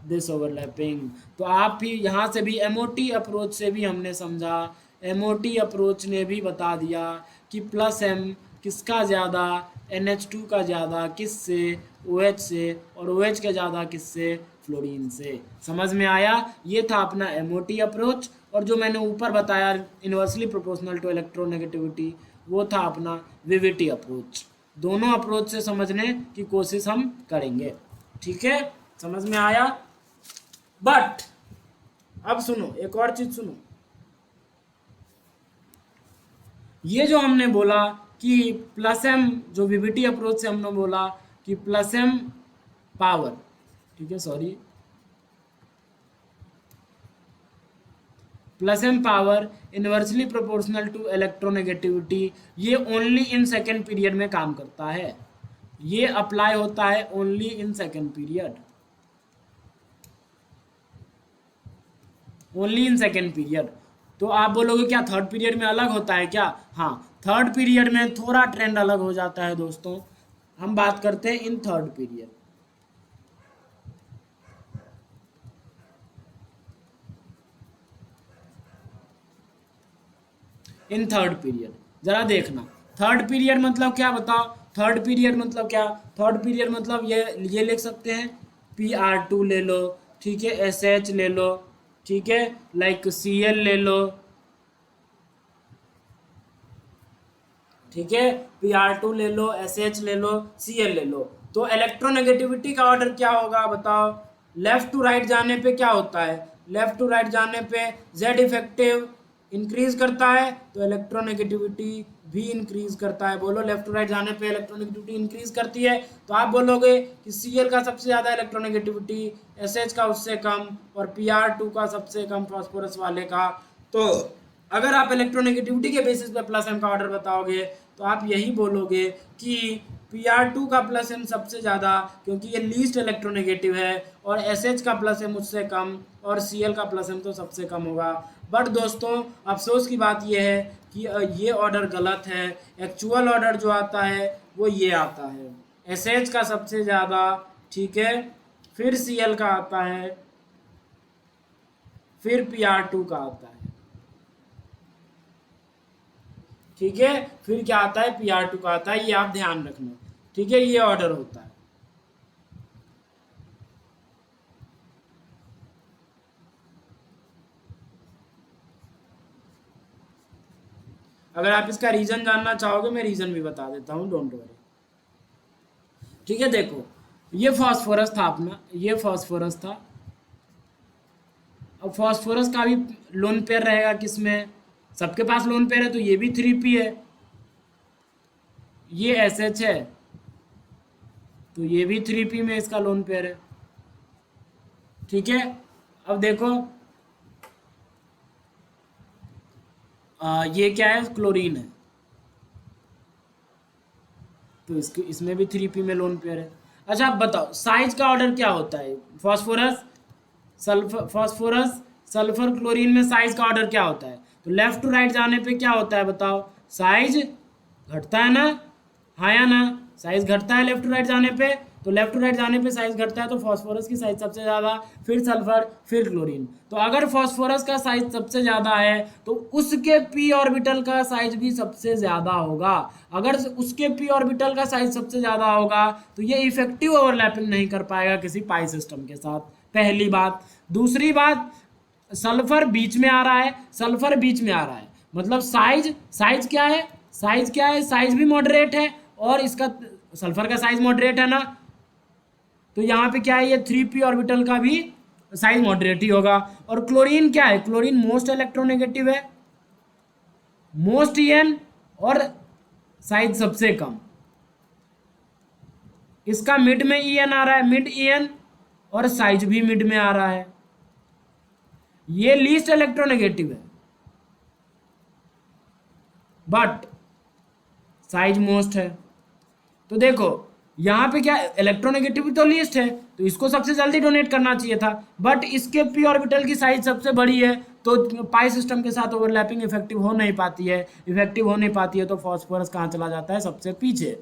this overlapping. तो आप भी यहाँ से भी एमओटी अप्रोच से भी हमने समझा, एमओटी अप्रोच ने भी बता दिया कि प्लस एम किसका ज़्यादा, NH2 का ज़्यादा किससे, OH से, और OH का ज़्यादा किससे, फ्लोरीन से। समझ में आया? ये था अपना एमओटी अप्रोच, और जो मैंने ऊपर बताया इन्वर्सली प्रोपोर्शनल टू इलेक्ट्रोनेगेटिविटी, वो था अपना विविटी अप्रोच। दोनों अप्रोच से समझने की कोशिश हम करेंगे। ठीक है, समझ में आया? बट अब सुनो, एक और चीज सुनो, ये जो हमने बोला कि प्लस एम, जो वीवीटी अप्रोच से हमने बोला कि प्लस एम पावर, ठीक है sorry, plus M power inversely proportional to electronegativity, ये ओनली इन सेकेंड पीरियड में काम करता है, ये अप्लाई होता है only in second period, only in second period. तो आप बोलोगे क्या थर्ड पीरियड में अलग होता है क्या? हाँ, थर्ड पीरियड में थोड़ा ट्रेंड अलग हो जाता है दोस्तों, हम बात करते हैं in third period. In third period जरा देखना, थर्ड पीरियड मतलब क्या बताओ, थर्ड पीरियड मतलब क्या, थर्ड पीरियड मतलब ये लिख सकते हैं, Pr2 ले लो, ठीक है, SH ले लो, ठीक है, लाइक Cl ले लो, ठीक है, Pr2 ले लो, SH ले लो, Cl ले लो। तो इलेक्ट्रोनेगेटिविटी का ऑर्डर क्या होगा बताओ, लेफ्ट टू राइट जाने पे क्या होता है, लेफ्ट टू राइट जाने पे Z इफेक्टिव इंक्रीज करता है, तो इलेक्ट्रोनेगेटिविटी भी इंक्रीज करता है। बोलो, लेफ्ट टू राइट जाने पे इलेक्ट्रोनेगेटिविटी इंक्रीज करती है, तो आप बोलोगे कि Cl का सबसे ज़्यादा इलेक्ट्रोनेगेटिविटी, SH का उससे कम, और Pr2 का सबसे कम फॉस्फोरस वाले का। तो अगर आप इलेक्ट्रोनेगेटिविटी के बेसिस पे प्लस एम का ऑर्डर बताओगे तो आप यही बोलोगे कि Pr2 का प्लस एम सबसे ज़्यादा, क्योंकि ये लीस्ट इलेक्ट्रोनेगेटिव है, और SH का प्लस एम उससे कम, और Cl का प्लस एम तो सबसे कम होगा। बट दोस्तों अफसोस की बात यह है कि ये ऑर्डर गलत है, एक्चुअल ऑर्डर जो आता है वो ये आता है, SH का सबसे ज़्यादा, ठीक है, फिर Cl का आता है, फिर Pr2 का आता है, ठीक है, फिर क्या आता है, Pr2 का आता है, ये आप ध्यान रखना, ठीक है, ये ऑर्डर होता है। अगर आप इसका रीजन जानना चाहोगे मैं रीजन भी बता देता हूँ, डोंट वरी। ठीक है, देखो ये फास्फोरस था अपना, ये फास्फोरस था। अब फास्फोरस का भी लोन पेयर रहेगा किसमें, सबके पास लोन पेयर है, तो ये भी 3p है, ये SH है, तो ये भी 3p में इसका लोन पेयर है। ठीक है, अब देखो ये क्या है, क्लोरीन है, तो इसके इसमें भी 3p में लोन पेयर है। अच्छा अब बताओ साइज का ऑर्डर क्या होता है, फास्फोरस सल्फर क्लोरीन में साइज का ऑर्डर क्या होता है, तो लेफ्ट टू राइट जाने पे क्या होता है बताओ, साइज घटता है ना, हाँ या ना, साइज घटता है लेफ्ट टू राइट जाने पे, तो लेफ्ट टू राइट जाने पे साइज घटता है, तो फास्फोरस की साइज सबसे ज़्यादा, फिर सल्फर, फिर क्लोरीन। तो अगर फास्फोरस का साइज सबसे ज़्यादा है तो उसके p ऑर्बिटल का साइज भी सबसे ज़्यादा होगा। अगर उसके p ऑर्बिटल का साइज सबसे ज़्यादा होगा तो ये इफेक्टिव ओवरलैपिंग नहीं कर पाएगा किसी पाई सिस्टम के साथ, पहली बात। दूसरी बात, सल्फर बीच में आ रहा है, सल्फर बीच में आ रहा है, मतलब साइज क्या है, साइज क्या है, साइज भी मॉडरेट है, और इसका सल्फर का साइज मॉडरेट है ना, तो यहाँ पे क्या है, ये 3p ऑर्बिटल का भी साइज मॉडरेट ही होगा। और क्लोरीन क्या है, क्लोरीन मोस्ट इलेक्ट्रोनेगेटिव है, मोस्ट En, और साइज सबसे कम, इसका मिड में En आ रहा है, मिड En, और साइज भी मिड में आ रहा है, ये लीस्ट इलेक्ट्रोनेगेटिव है बट साइज मोस्ट है। तो देखो यहाँ पे क्या, इलेक्ट्रोनेगेटिविटी तो लीस्ट है, तो इसको सबसे जल्दी डोनेट करना चाहिए था, बट इसके p ऑर्बिटल की साइज सबसे बड़ी है, तो पाई सिस्टम के साथ ओवरलैपिंग इफेक्टिव हो नहीं पाती है, तो फास्फोरस कहाँ चला जाता है, सबसे पीछे।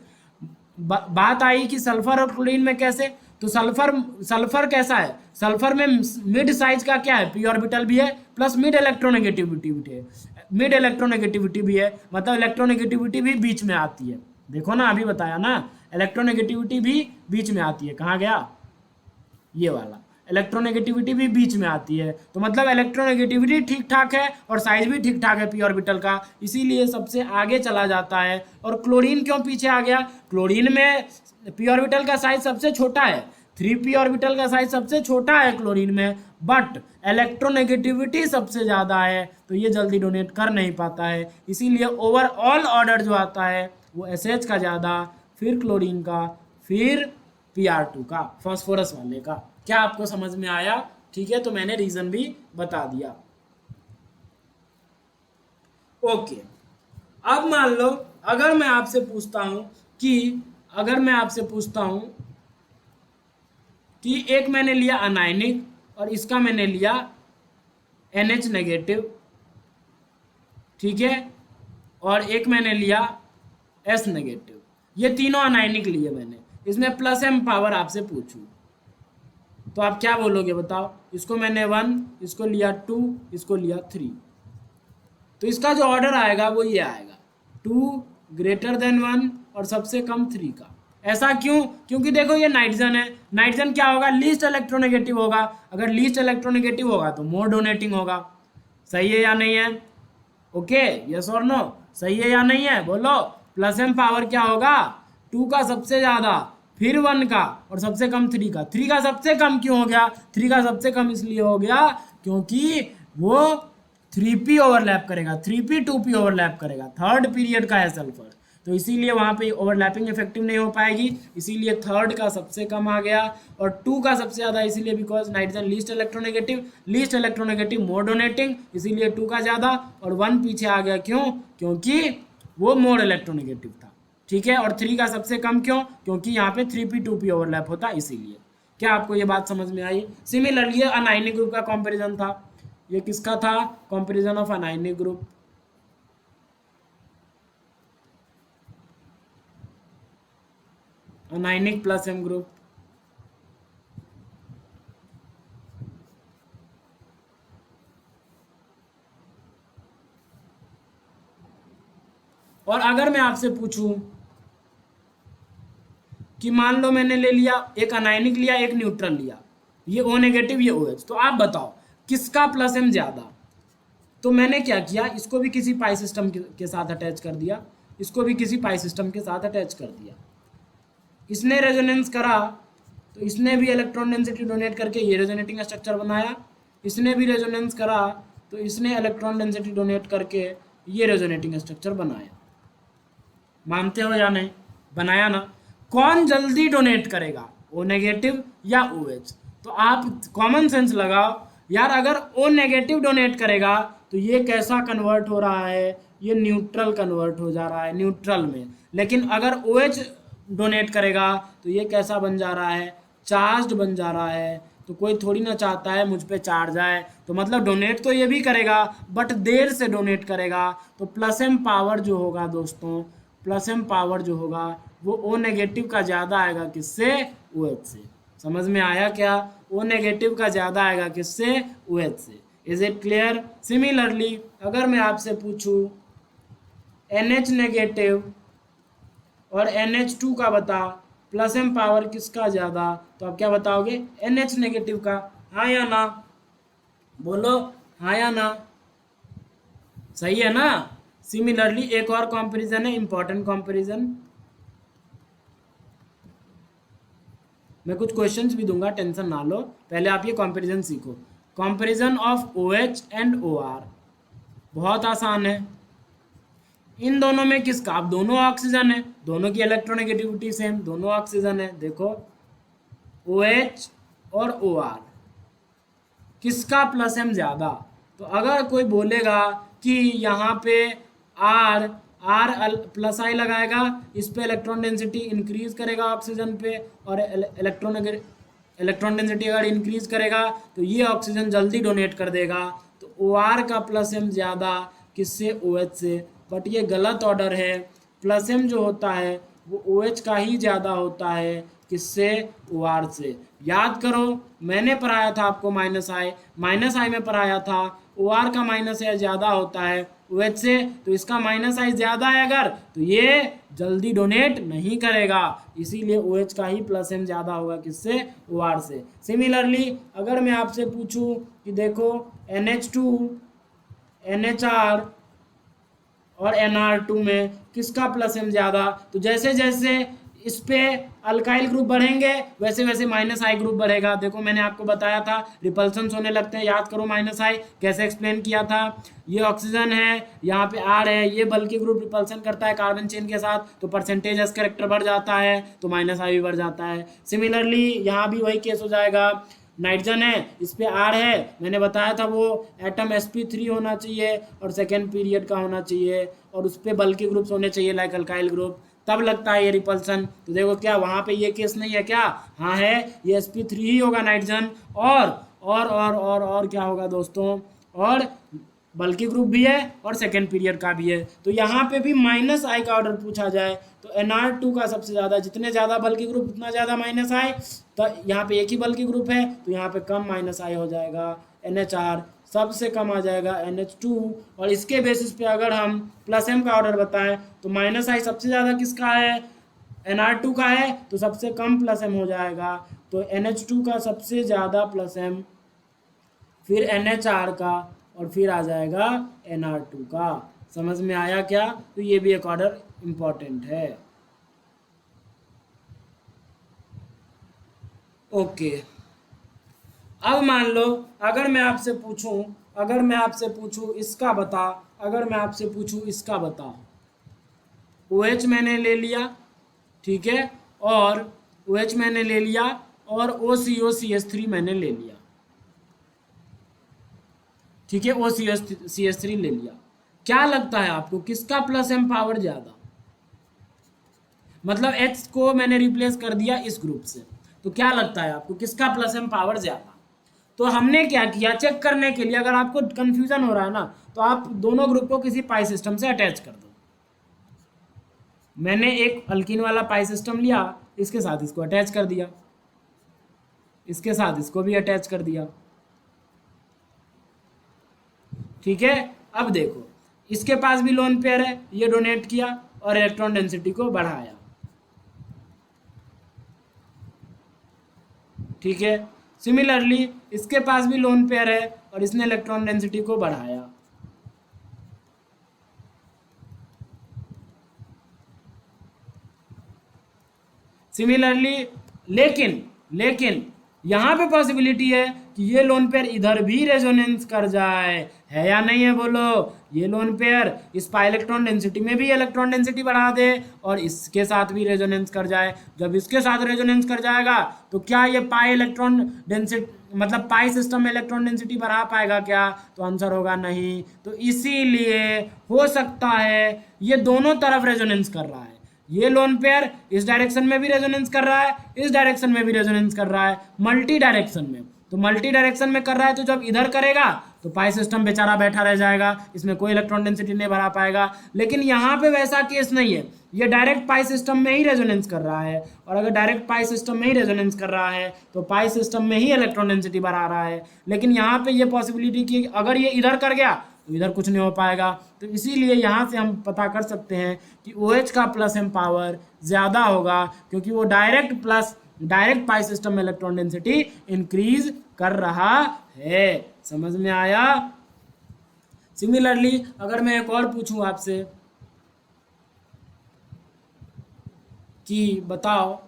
बात आई कि सल्फर और क्लोरीन में कैसे, तो सल्फर कैसा है, सल्फर में मिड साइज का क्या है, p ऑर्बिटल भी है प्लस मिड इलेक्ट्रोनेगेटिविटी भी है, मतलब इलेक्ट्रोनेगेटिविटी भी बीच में आती है। देखो ना अभी बताया ना, इलेक्ट्रोनेगेटिविटी भी बीच में आती है, कहाँ गया ये वाला, इलेक्ट्रोनेगेटिविटी भी बीच में आती है, तो मतलब इलेक्ट्रोनेगेटिविटी ठीक ठाक है और साइज भी ठीक ठाक है p ऑर्बिटल का, इसीलिए सबसे आगे चला जाता है। और क्लोरीन क्यों पीछे आ गया, क्लोरीन में p ऑर्बिटल का साइज सबसे छोटा है, 3p ऑर्बिटल का साइज सबसे छोटा है क्लोरीन में, बट इलेक्ट्रोनेगेटिविटी सबसे ज़्यादा है, तो ये जल्दी डोनेट कर नहीं पाता है, इसीलिए ओवरऑल ऑर्डर जो आता है वो SH का ज़्यादा, फिर क्लोरीन का, फिर Pr2 का, फास्फोरस वाले का। क्या आपको समझ में आया, ठीक है, तो मैंने रीज़न भी बता दिया। ओके, अब मान लो अगर मैं आपसे पूछता हूं कि एक मैंने लिया अनायनिक और इसका मैंने लिया NH नेगेटिव, ठीक है, और एक मैंने लिया S नेगेटिव, ये तीनों अनायनिक लिए मैंने, इसमें +m पावर आपसे पूछूं तो आप क्या बोलोगे बताओ, इसको मैंने 1, इसको लिया 2, इसको लिया 3, तो इसका जो ऑर्डर आएगा वो ये आएगा 2 ग्रेटर देन 1 और सबसे कम 3 का। ऐसा क्यों, क्योंकि देखो ये नाइट्रोजन है, नाइट्रोजन क्या होगा, लीस्ट इलेक्ट्रोनेगेटिव होगा, अगर लीस्ट इलेक्ट्रोनेगेटिव होगा तो मोर डोनेटिंग होगा, सही है या नहीं है, ओके यस और नो, सही है या नहीं है बोलो। +m पावर क्या होगा, 2 का सबसे ज़्यादा, फिर 1 का, और सबसे कम 3 का। 3 का सबसे कम क्यों हो गया, 3 का सबसे कम इसलिए हो गया क्योंकि वो 3p ओवरलैप करेगा, 3p 2p ओवरलैप करेगा, थर्ड पीरियड का है सल्फर, तो इसीलिए वहाँ पे ओवरलैपिंग इफेक्टिव नहीं हो पाएगी, इसीलिए थर्ड का सबसे कम आ गया, और 2 का सबसे ज़्यादा इसीलिए because nitrogen least electronegative more donating, इसीलिए 2 का ज़्यादा, और 1 पीछे आ गया क्यों, क्योंकि वो मोर इलेक्ट्रोनेगेटिव था, ठीक है, और 3 का सबसे कम क्यों, क्योंकि यहाँ पे 3p 2p ओवरलैप होता इसीलिए। क्या आपको ये बात समझ में आई। सिमिलरली अनायनिक ग्रुप का कंपेरिजन था, ये किसका था, comparison of anionic group, anionic +m group, और अगर मैं आपसे पूछूं कि मान लो मैंने ले लिया, एक अनायनिक लिया एक न्यूट्रल लिया, ये O नेगेटिव ये OH, तो आप बताओ किसका +m ज़्यादा, तो मैंने क्या किया, इसको भी किसी पाई सिस्टम के साथ अटैच कर दिया, इसको भी किसी पाई सिस्टम के साथ अटैच कर दिया। इसने रेजोनेंस करा तो इसने भी इलेक्ट्रॉन डेंसिटी डोनेट करके ये रेजोनेटिंग स्ट्रक्चर बनाया, इसने भी रेजोनेंस करा तो इसने इलेक्ट्रॉन डेंसिटी डोनेट करके ये रेजोनेटिंग स्ट्रक्चर बनाया। मानते हो या नहीं? बनाया ना। कौन जल्दी डोनेट करेगा, ओ नेगेटिव या ओ एच? तो आप कॉमन सेंस लगाओ यार, अगर ओ नेगेटिव डोनेट करेगा तो ये कैसा कन्वर्ट हो रहा है, ये न्यूट्रल कन्वर्ट हो जा रहा है, न्यूट्रल में। लेकिन अगर ओ एच डोनेट करेगा तो ये कैसा बन जा रहा है, चार्ज्ड बन जा रहा है। तो कोई थोड़ी ना चाहता है मुझ पे चार्ज आए, तो मतलब डोनेट तो ये भी करेगा बट देर से डोनेट करेगा। तो प्लस एम पावर जो होगा दोस्तों, प्लस एम पावर जो होगा वो ओ नेगेटिव का ज़्यादा आएगा किससे, ओ एच से। समझ में आया क्या? ओ नेगेटिव का ज़्यादा आएगा किससे, ओ एच से। Is it clear? सिमिलरली अगर मैं आपसे पूछूं NH नेगेटिव और NH2 का बता, प्लस एम पावर किसका ज़्यादा, तो आप क्या बताओगे, NH नेगेटिव का। हाँ या ना? बोलो हाँ या ना? सही है ना? सिमिलरली एक और कंपैरिजन है, इंपॉर्टेंट कंपैरिजन। मैं कुछ क्वेश्चंस भी दूंगा, टेंशन ना लो, पहले आप ये कंपैरिजन सीखो। Comparison of OH and OR बहुत आसान है। इन दोनों में किसका, अब दोनों ऑक्सीजन है, दोनों की इलेक्ट्रोनेगेटिविटी सेम, दोनों ऑक्सीजन है। देखो OH और OR किसका प्लस एम ज़्यादा। तो अगर कोई बोलेगा कि यहाँ पे आर आर प्लस आई लगाएगा, इस पे इलेक्ट्रॉन डेंसिटी इंक्रीज करेगा ऑक्सीजन पे, और इलेक्ट्रॉन डेंसिटी अगर इंक्रीज करेगा तो ये ऑक्सीजन जल्दी डोनेट कर देगा। तो ओ आर का प्लस एम ज़्यादा किससे, ओ एच से। बट ये गलत ऑर्डर है, प्लस एम जो होता है वो ओ एच का ही ज़्यादा होता है, किससे, ओ आर से। याद करो मैंने पढ़ाया था आपको माइनस आई में पढ़ाया था, ओ आर का माइनस आई ज़्यादा होता है ओ एच से, तो इसका माइनस आई ज़्यादा है अगर, तो ये जल्दी डोनेट नहीं करेगा, इसीलिए ओ एच का ही प्लस एम ज़्यादा होगा किससे, ओ आर से। सिमिलरली अगर मैं आपसे पूछूं कि देखो NH2 NHR और NR2 में किसका प्लस एम ज़्यादा, तो जैसे जैसे इस पे अल्काइल ग्रुप बढ़ेंगे वैसे वैसे माइनस आई ग्रुप बढ़ेगा। देखो मैंने आपको बताया था रिपल्सन्स होने लगते हैं, याद करो माइनस आई कैसे एक्सप्लेन किया था। ये ऑक्सीजन है, यहाँ पे आर है, ये बल्कि ग्रुप रिपल्सन करता है कार्बन चेन के साथ, तो परसेंटेज एस कैरेक्टर बढ़ जाता है, तो माइनस आई भी बढ़ जाता है। सिमिलरली यहाँ भी वही केस हो जाएगा, नाइट्रोजन है, इस पे आर है, मैंने बताया था वो एटम sp3 होना चाहिए और सेकेंड पीरियड का होना चाहिए, और उस पर बल्कि ग्रुप्स होने चाहिए लाइक अल्काइल ग्रुप, तब लगता है ये रिपल्सन। तो देखो क्या वहाँ पे ये केस नहीं है क्या, हाँ है, ये sp3 ही होगा नाइट्रोजन, और क्या होगा दोस्तों, और बल्कि ग्रुप भी है और सेकेंड पीरियड का भी है। तो यहाँ पे भी माइनस आई का ऑर्डर पूछा जाए तो NR2 का सबसे ज़्यादा, जितने ज़्यादा बल्कि ग्रुप उतना ज़्यादा माइनस आई, तो यहाँ पे एक ही बल्कि ग्रुप है तो यहाँ पे कम माइनस आई हो जाएगा, NHR सबसे कम आ जाएगा NH2। और इसके बेसिस पे अगर हम प्लस एम का ऑर्डर बताएं तो माइनस आई सबसे ज़्यादा किसका है, NR2 का है, तो सबसे कम प्लस एम हो जाएगा, तो NH2 का सबसे ज़्यादा प्लस एम, फिर NHR का, और फिर आ जाएगा NR2 का। समझ में आया क्या? तो ये भी एक ऑर्डर इम्पॉर्टेंट है। ओके, अब मान लो अगर मैं आपसे पूछूं इसका बता, अगर मैं आपसे पूछूं इसका बता, OH मैंने ले लिया, ठीक है, और OH मैंने ले लिया और OCO-CH3 मैंने ले लिया, ठीक है, OCO-CH3 ले लिया। क्या लगता है आपको किसका प्लस एम पावर ज़्यादा? मतलब H को मैंने रिप्लेस कर दिया इस ग्रुप से, तो क्या लगता है आपको किसका प्लस एम पावर ज़्यादा? तो हमने क्या किया, चेक करने के लिए, अगर आपको कंफ्यूजन हो रहा है ना तो आप दोनों ग्रुप को किसी पाई सिस्टम से अटैच कर दो। मैंने एक अल्किन वाला पाई सिस्टम लिया, इसके साथ इसको अटैच कर दिया, इसके साथ इसको भी अटैच कर दिया, ठीक है। अब देखो इसके पास भी लोन पेयर है, ये डोनेट किया और इलेक्ट्रॉन डेंसिटी को बढ़ाया, ठीक है। सिमिलरली इसके पास भी लोन पेयर है और इसने इलेक्ट्रॉन डेंसिटी को बढ़ाया, सिमिलरली लेकिन यहाँ पे पॉसिबिलिटी है कि ये लोन पेयर इधर भी रेजोनेंस कर जाए, है या नहीं है बोलो। ये लोन पेयर इस पाई इलेक्ट्रॉन डेंसिटी में भी इलेक्ट्रॉन डेंसिटी बढ़ा दे और इसके साथ भी रेजोनेंस कर जाए। जब इसके साथ रेजोनेंस कर जाएगा तो क्या ये पाई इलेक्ट्रॉन डेंसिटी मतलब पाई सिस्टम में इलेक्ट्रॉन डेंसिटी बढ़ा पाएगा क्या? तो आंसर होगा नहीं। तो इसीलिए हो सकता है ये दोनों तरफ रेजोनेंस कर रहा है, ये लोन पेयर इस डायरेक्शन में भी रेजोनेंस कर रहा है, इस डायरेक्शन में भी रेजोनेंस कर रहा है, मल्टी डायरेक्शन में। तो मल्टी डायरेक्शन में कर रहा है तो जब इधर करेगा तो पाई सिस्टम बेचारा बैठा रह जाएगा, इसमें कोई इलेक्ट्रॉन डेंसिटी नहीं बढ़ा पाएगा। लेकिन यहाँ पे वैसा केस नहीं है, ये डायरेक्ट पाई सिस्टम में ही रेजोनेंस कर रहा है, और अगर डायरेक्ट पाई सिस्टम में ही रेजोनेंस कर रहा है तो पाई सिस्टम में ही इलेक्ट्रॉन डेंसिटी बढ़ा रहा है। लेकिन यहाँ पे ये पॉसिबिलिटी कि अगर ये इधर कर गया तो इधर कुछ नहीं हो पाएगा। तो इसीलिए यहाँ से हम पता कर सकते हैं कि OH का प्लस एम पावर ज़्यादा होगा, क्योंकि वो डायरेक्ट पाई सिस्टम में इलेक्ट्रॉन डेंसिटी इंक्रीज कर रहा है। समझ में आया? सिमिलरली अगर मैं एक और पूछूं आपसे कि बताओ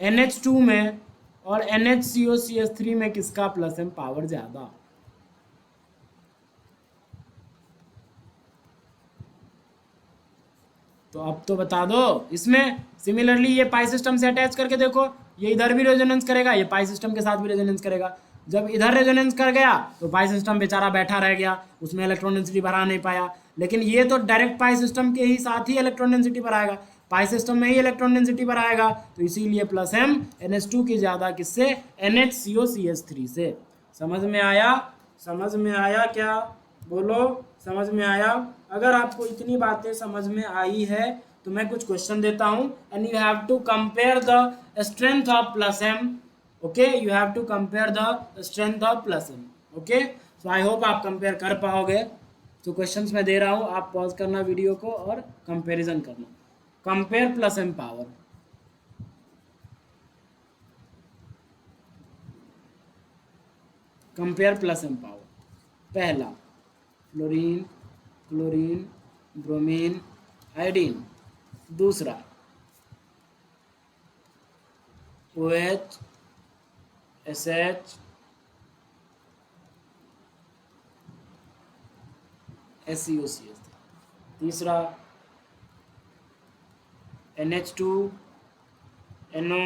NH2 में और NHCOCH3 में किसका प्लस एम पावर ज़्यादा? तो अब तो बता दो। इसमें सिमिलरली ये पाई सिस्टम से अटैच करके देखो, ये इधर भी रेजोनेंस करेगा, ये पाई सिस्टम के साथ भी रेजोनेंस करेगा। जब इधर रेजोनेंस कर गया तो पाई सिस्टम बेचारा बैठा रह गया, उसमें इलेक्ट्रॉन डेंसिटी बढ़ा नहीं पाया। लेकिन ये तो डायरेक्ट पाई सिस्टम के ही साथ ही इलेक्ट्रॉन डेंसिटी बढ़ाएगा, पाई सिस्टम में ही इलेक्ट्रॉन डेंसिटी बढ़ाएगा। तो इसीलिए प्लस एम NH2 की ज़्यादा किससे? NHCOCH3 से। समझ में आया? समझ में आया क्या? बोलो, समझ में आया? अगर आपको इतनी बातें समझ में आई है तो मैं कुछ क्वेश्चन देता हूं, and you have to compare the strength of plus M. Okay, you have to compare the strength of plus M. Okay, so I hope आप कंपेयर कर पाओगे। तो क्वेश्चंस मैं दे रहा हूं, आप पॉज करना वीडियो को और कंपेरिजन करना। Compare plus M power. Compare plus M power. पहला फ्लोरीन, क्लोरीन, ब्रोमीन, आयोडीन। दूसरा OH, SH, SCOCH। तीसरा NH2, NO,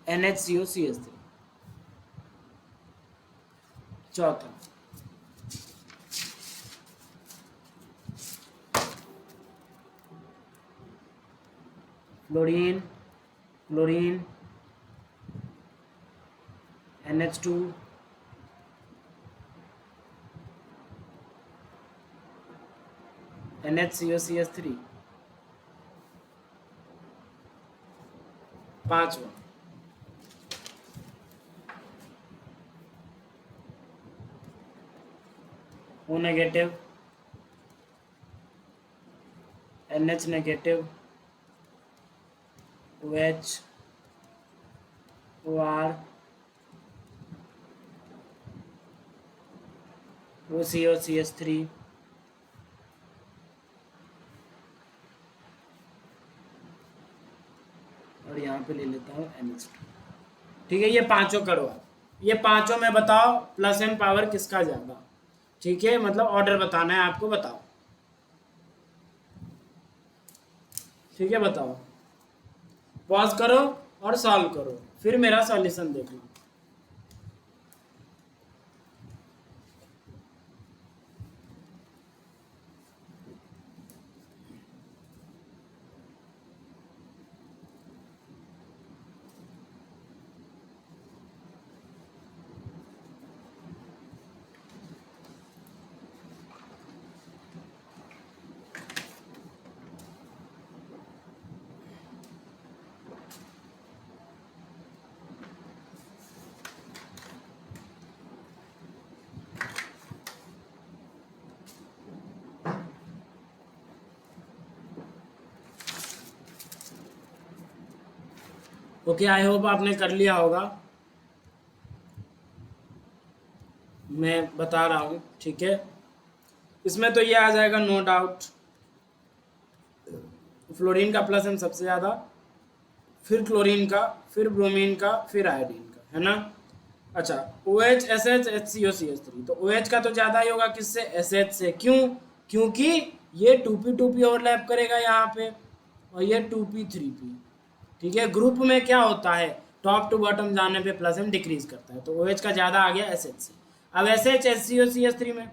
NHCOCH। चौथा फ्लोरीन, क्लोरीन, NH2, NHCOCH3। पांचवा O negative, NH negative, OH, OR, OCOCH3, और यहाँ पे ले लेता हूँ NH2। ठीक है, ये पांचों करो आप। ये पांचों में बताओ प्लस एम पावर किसका ज़्यादा। ठीक है, मतलब ऑर्डर बताना है आपको, बताओ। ठीक है, बताओ। पॉज करो और सॉल्व करो, फिर मेरा सॉल्यूशन देखना। ओके, आई होप आपने कर लिया होगा। मैं बता रहा हूँ, ठीक है। इसमें तो ये आ जाएगा नो डाउट, फ्लोरीन का प्लस एम सबसे ज़्यादा, फिर क्लोरीन का, फिर ब्रोमीन का, फिर आयोडीन का, है ना। अच्छा, OH SH HCO CH3, तो OH का तो ज़्यादा ही होगा किससे, SH से। क्यों? क्योंकि ये 2p ओवरलैप करेगा यहाँ पे, और ये 2p ठीक है। ग्रुप में क्या होता है, टॉप टू बॉटम जाने पे प्लस एम डिक्रीज करता है, तो OH का ज़्यादा आ गया SH से। अब SH HCO CH3 में,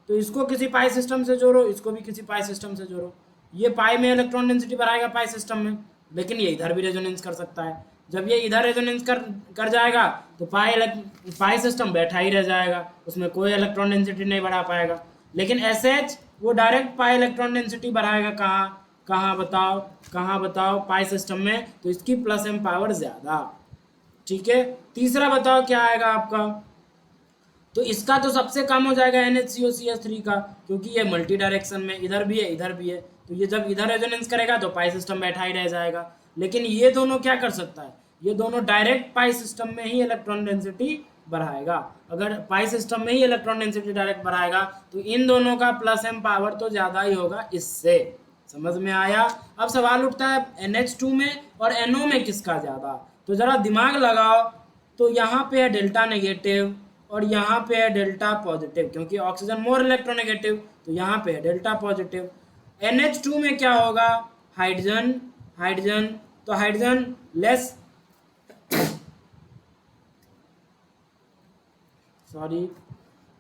तो इसको किसी पाई सिस्टम से जोड़ो, इसको भी किसी पाई सिस्टम से जोड़ो। ये पाई में इलेक्ट्रॉन डेंसिटी बढ़ाएगा पाई सिस्टम में, लेकिन ये इधर भी रेजोनेंस कर सकता है। जब ये इधर रेजोनेंस कर जाएगा तो पाई सिस्टम बैठा ही रह जाएगा, उसमें कोई इलेक्ट्रॉन डेंसिटी नहीं बढ़ा पाएगा। लेकिन SH वो डायरेक्ट पाई इलेक्ट्रॉन डेंसिटी बढ़ाएगा, कहाँ बताओ, पाई सिस्टम में, तो इसकी प्लस एम पावर ज़्यादा, ठीक है। तीसरा बताओ क्या आएगा आपका, तो इसका तो सबसे कम हो जाएगा NHCOCH3 का, क्योंकि ये मल्टी डायरेक्शन में इधर भी है इधर भी है, तो ये जब इधर रेजोनेंस करेगा तो पाई सिस्टम बैठा ही रह जाएगा। लेकिन ये दोनों क्या कर सकता है, ये दोनों डायरेक्ट पाई सिस्टम में ही इलेक्ट्रॉन डेंसिटी बढ़ाएगा। अगर पाई सिस्टम में ही इलेक्ट्रॉन डेंसिटी डायरेक्ट बढ़ाएगा तो इन दोनों का प्लस एम पावर तो ज़्यादा ही होगा इससे। समझ में आया। अब सवाल उठता है NH2 में और NO में किसका ज़्यादा, तो ज़रा दिमाग लगाओ। तो यहाँ पे है डेल्टा नेगेटिव और यहाँ पे है डेल्टा पॉजिटिव, क्योंकि ऑक्सीजन मोर इलेक्ट्रोनेगेटिव, तो यहाँ पे है डेल्टा पॉजिटिव। NH2 में क्या होगा, हाइड्रोजन, तो hydrogen less, sorry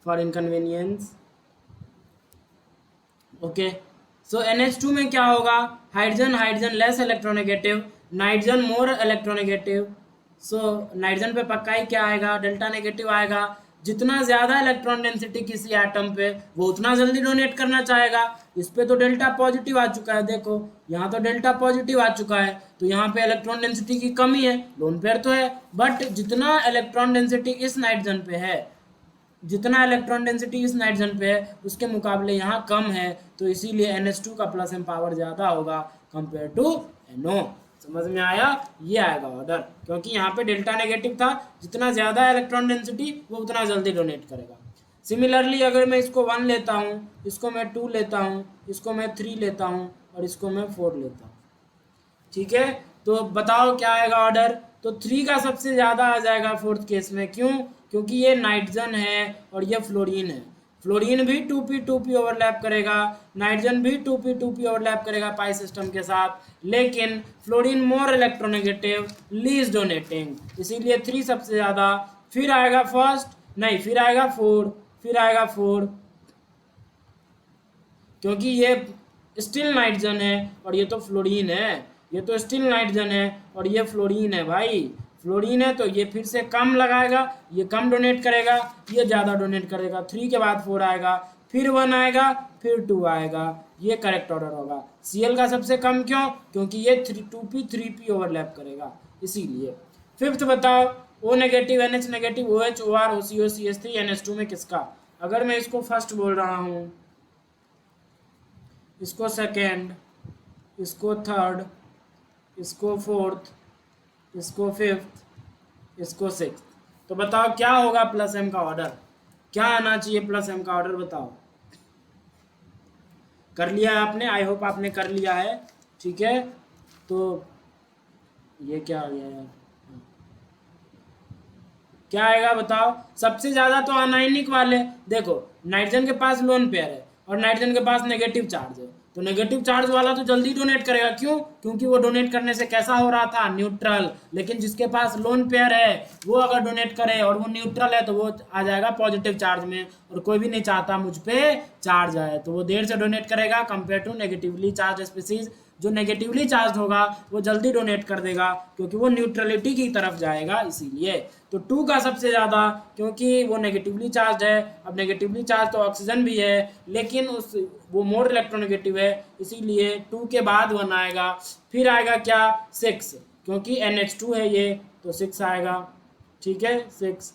for inconvenience, okay. So NH2 में क्या होगा, hydrogen less electronegative, nitrogen more electronegative. So nitrogen पे पक्का ही क्या आएगा, डेल्टा नेगेटिव आएगा। जितना ज़्यादा इलेक्ट्रॉन डेंसिटी किसी एटम पे, वो उतना जल्दी डोनेट करना चाहेगा। इस पे तो डेल्टा पॉजिटिव आ चुका है, देखो यहाँ तो डेल्टा पॉजिटिव आ चुका है, तो यहाँ पे इलेक्ट्रॉन डेंसिटी की कमी है, लोन पेयर तो है, बट जितना इलेक्ट्रॉन डेंसिटी इस नाइट्रोजन पे है, जितना इलेक्ट्रॉन डेंसिटी इस नाइट्रोजन पे है उसके मुकाबले यहाँ कम है, तो इसीलिए NH2 का प्लस एम पावर ज़्यादा होगा कंपेयर टू NO। समझ में आया, ये आएगा ऑर्डर, क्योंकि यहाँ पे डेल्टा नेगेटिव था, जितना ज़्यादा इलेक्ट्रॉन डेंसिटी वो उतना जल्दी डोनेट करेगा। सिमिलरली अगर मैं इसको 1 लेता हूँ, इसको मैं 2 लेता हूँ, इसको मैं 3 लेता हूँ और इसको मैं 4 लेता हूँ, ठीक है। तो बताओ क्या आएगा ऑर्डर, तो 3 का सबसे ज़्यादा आ जाएगा फोर्थ केस में। क्यों? क्योंकि ये नाइट्रोजन है और ये फ्लोरीन है। फ्लोरीन भी 2p ओवरलैप करेगा, नाइट्रोजन भी 2p ओवरलैप करेगा पाई सिस्टम के साथ, लेकिन fluorine more electronegative, lease donating, इसीलिए 3 सबसे ज़्यादा। फिर आएगा फर्स्ट, नहीं फिर आएगा 4, क्योंकि ये स्टिल नाइट्रोजन है और ये तो फ्लोरीन है, ये तो स्टिल नाइट्रोजन है और ये फ्लोरीन है भाई, फ्लोरीन है, तो ये फिर से कम लगाएगा, ये कम डोनेट करेगा, ये ज़्यादा डोनेट करेगा। 3 के बाद 4 आएगा, फिर 1 आएगा, फिर 2 आएगा, ये करेक्ट ऑर्डर होगा। Cl का सबसे कम क्यों? क्योंकि ये 2p ओवरलैप करेगा, इसीलिए। फिफ्थ बताओ, O negative, NH negative, OH, OR, OCO, CH3, NH2 में किसका। अगर मैं इसको फर्स्ट बोल रहा हूँ, इसको सेकेंड, इसको थर्ड, इसको फोर्थ, इसको फिफ्थ, इसको सिक्स्थ, तो बताओ क्या होगा प्लस एम का ऑर्डर, क्या आना चाहिए प्लस एम का ऑर्डर, बताओ। कर लिया है आपने, आई होप आपने कर लिया है, ठीक है। तो ये क्या आ गया यार, क्या आएगा बताओ। सबसे ज़्यादा तो अनायनिक वाले, देखो नाइट्रोजन के पास लोन पेयर है और नाइट्रोजन के पास नेगेटिव चार्ज है, तो नेगेटिव चार्ज वाला तो जल्दी डोनेट करेगा। क्यों? क्योंकि वो डोनेट करने से कैसा हो रहा था, न्यूट्रल। लेकिन जिसके पास लोन पेयर है वो अगर डोनेट करे और वो न्यूट्रल है तो वो आ जाएगा पॉजिटिव चार्ज में, और कोई भी नहीं चाहता मुझ पे चार्ज आए, तो वो देर से डोनेट करेगा compare to negatively charge species. जो नेगेटिवली चार्ज होगा वो जल्दी डोनेट कर देगा क्योंकि वो न्यूट्रलिटी की तरफ जाएगा, इसीलिए। तो 2 का सबसे ज़्यादा, क्योंकि वो नेगेटिवली चार्ज है। अब नेगेटिवली चार्ज तो ऑक्सीजन भी है, लेकिन वो मोर इलेक्ट्रोनेगेटिव है, इसीलिए 2 के बाद 1 आएगा। फिर आएगा क्या, 6, क्योंकि NH2 है ये, तो 6 आएगा, ठीक है 6।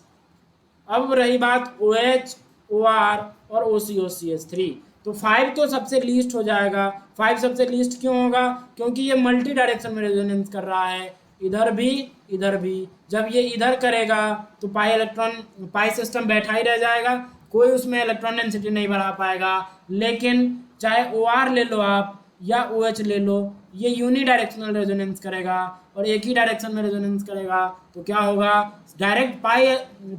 अब रही बात OH, OR और OCO, CH3, तो 5 तो सबसे लीस्ट हो जाएगा। 5 सबसे लीस्ट क्यों होगा? क्योंकि ये मल्टी डायरेक्शन में रेजोनेंस कर रहा है, इधर भी इधर भी। जब ये इधर करेगा तो पाई सिस्टम बैठा ही रह जाएगा, कोई उसमें इलेक्ट्रॉन डेंसिटी नहीं बढ़ा पाएगा। लेकिन चाहे OR ले लो आप या OH ले लो, ये यूनिडायरेक्शनल रेजोनेंस करेगा और एक ही डायरेक्शन में रेजोनेंस करेगा। तो क्या होगा, डायरेक्ट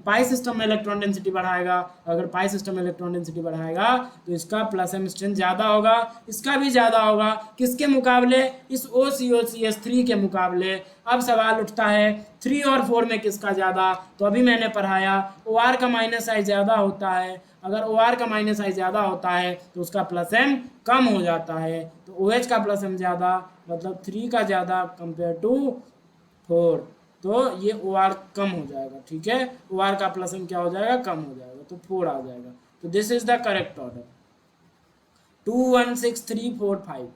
पाई सिस्टम में इलेक्ट्रॉन डेंसिटी बढ़ाएगा। अगर पाई सिस्टम में इलेक्ट्रॉन डेंसिटी बढ़ाएगा तो इसका प्लस एम स्ट्रेंथ ज़्यादा होगा, इसका भी ज़्यादा होगा। किसके मुकाबले, इस OCOCH3 के मुकाबले। अब सवाल उठता है 3 और 4 में किसका ज़्यादा। तो अभी मैंने पढ़ाया OR का माइनस आई ज़्यादा होता है। अगर OR का माइनस आई ज़्यादा होता है तो उसका प्लस एम कम हो जाता है। तो OH का प्लस एम ज़्यादा मतलब 3 का ज़्यादा कंपेयर टू 4, तो ये OR कम हो जाएगा। ठीक है, OR का प्लस एम क्या हो जाएगा, कम हो जाएगा, तो 4 आ जाएगा। तो this is the correct order 2 1 6 3 4 5।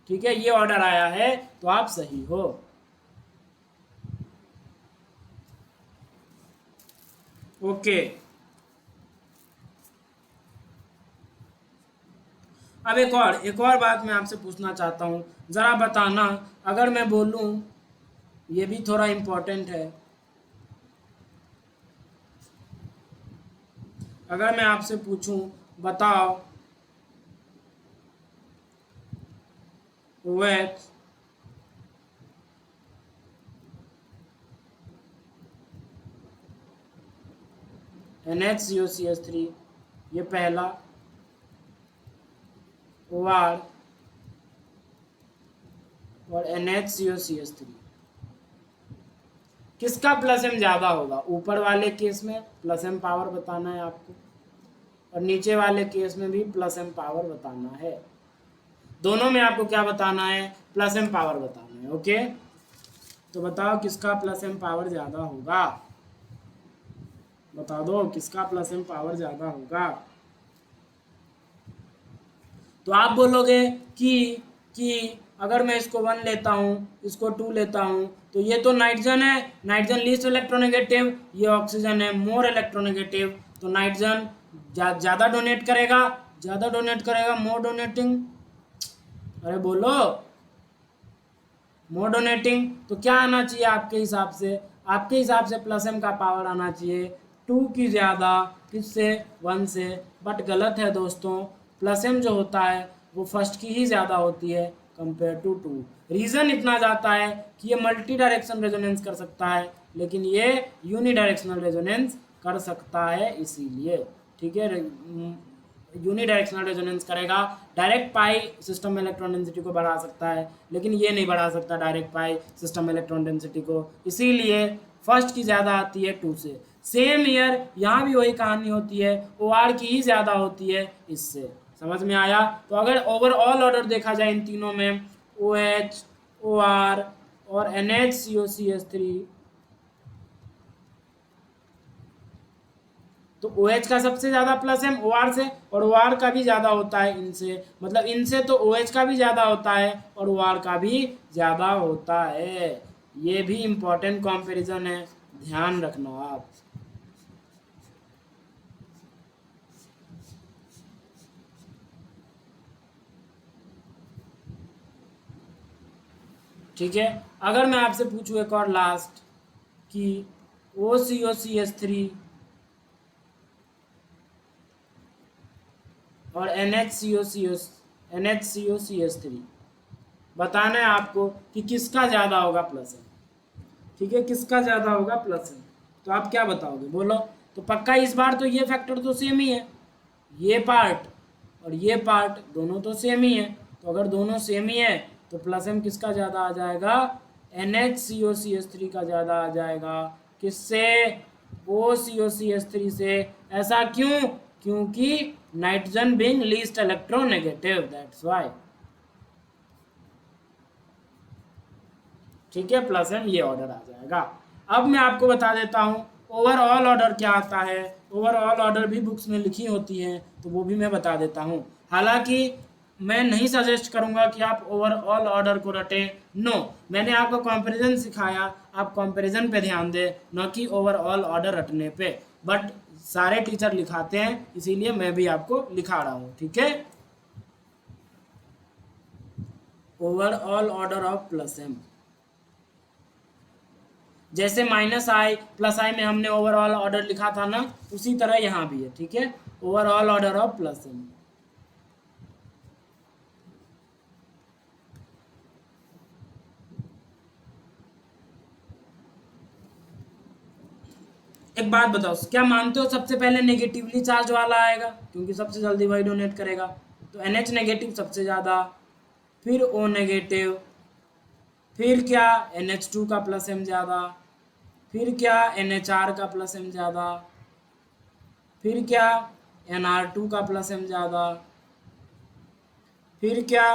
ठीक है, ये ऑर्डर आया है तो आप सही हो। ओके, अब एक और बात मैं आपसे पूछना चाहता हूँ, ज़रा बताना। अगर मैं बोलूँ, ये भी थोड़ा इम्पोर्टेंट है, अगर मैं आपसे पूछूं बताओ OH NHCOCH3, ये पहला, OR और NHCOCH3, किसका प्लस एम ज़्यादा होगा। ऊपर वाले केस में प्लस एम पावर बताना है आपको और नीचे वाले केस में भी प्लस एम पावर बताना है। दोनों में आपको क्या बताना है, प्लस एम पावर बताना है। ओके, तो बताओ किसका प्लस एम पावर ज़्यादा होगा, बता दो किसका प्लस एम पावर ज़्यादा होगा। तो आप बोलोगे कि अगर मैं इसको 1 लेता हूँ, इसको 2 लेता हूँ, तो ये तो नाइट्रोजन है, नाइट्रोजन लीस्ट इलेक्ट्रोनेगेटिव, ये ऑक्सीजन है मोर इलेक्ट्रोनेगेटिव। तो नाइट्रोजन ज़्यादा डोनेट करेगा, मोर डोनेटिंग। अरे बोलो, मोर डोनेटिंग। तो क्या आना चाहिए आपके हिसाब से, आपके हिसाब से प्लस एम का पावर आना चाहिए 2 की ज़्यादा, किससे, 1 से। बट गलत है दोस्तों, प्लस एम जो होता है वो फर्स्ट की ही ज़्यादा होती है कंपेयर टू 2। रीज़न इतना जाता है कि ये मल्टी डायरेक्शन रेजोनेंस कर सकता है, लेकिन ये यूनी डायरेक्शनल रेजोनेंस कर सकता है, इसीलिए। ठीक है, यूनिडायरेक्शनल रेजोनेंस करेगा, डायरेक्ट पाई सिस्टम में इलेक्ट्रॉन डेंसिटी को बढ़ा सकता है, लेकिन ये नहीं बढ़ा सकता डायरेक्ट पाई सिस्टम में इलेक्ट्रॉन डेंसिटी को, इसीलिए फर्स्ट की ज़्यादा आती है 2 से। सेम ईयर यहाँ भी वही कहानी होती है, OR की ही ज़्यादा होती है इससे। समझ में आया। तो अगर ओवरऑल ऑर्डर देखा जाए इन तीनों में, OH, OR और NHCOCH3, तो OH का सबसे ज़्यादा प्लस एम OR से, और OR का भी ज़्यादा होता है इनसे। मतलब इनसे तो OH का भी ज़्यादा होता है और OR का भी ज़्यादा होता है। ये भी इम्पोर्टेंट कंपैरिजन है, ध्यान रखना आप। ठीक है, अगर मैं आपसे पूछूं एक और लास्ट कि OCOCH3 और NHCOCH3 बताना है आपको कि किसका ज़्यादा होगा प्लस एम। ठीक है, किसका ज़्यादा होगा प्लस एम, तो आप क्या बताओगे, बोलो। तो पक्का इस बार तो ये फैक्टर तो सेम ही है, ये पार्ट और ये पार्ट दोनों तो सेम ही है। तो अगर दोनों सेम ही है तो प्लस एम किसका ज़्यादा आ जाएगा, NHCOCH3 का ज़्यादा आ जाएगा। किससे, OCOCH3 से। ऐसा क्यों, क्योंकि nitrogen being least electronegative, that's why. ठीक है, प्लस एम ये ऑर्डर आ जाएगा। अब मैं आपको बता देता हूँ ओवरऑल ऑर्डर क्या आता है। ओवरऑल ऑर्डर भी बुक्स में लिखी होती हैं, तो वो भी मैं बता देता हूँ। हालांकि मैं नहीं सजेस्ट करूँगा कि आप ओवरऑल ऑर्डर को रटें, नो, मैंने आपको कंपैरिजन सिखाया, आप कंपैरिजन पे ध्यान दें, न कि ओवरऑल ऑर्डर रटने पे। बट सारे टीचर लिखाते हैं, इसीलिए मैं भी आपको लिखा रहा हूँ। ठीक है, overall order of plus M. जैसे माइनस आई प्लस आई में हमने ओवरऑल ऑर्डर लिखा था ना, उसी तरह यहाँ भी है, ठीक है, overall order of plus M. एक बात बताओ, क्या मानते हो सबसे पहले नेगेटिवली चार्ज वाला आएगा, क्योंकि सबसे जल्दी वही डोनेट करेगा, तो NH नेगेटिव सबसे ज़्यादा, फिर O नेगेटिव, फिर क्या NH2 का प्लस एम ज़्यादा, फिर क्या NHR का प्लस एम ज़्यादा, फिर क्या NR2 का प्लस एम ज़्यादा, फिर क्या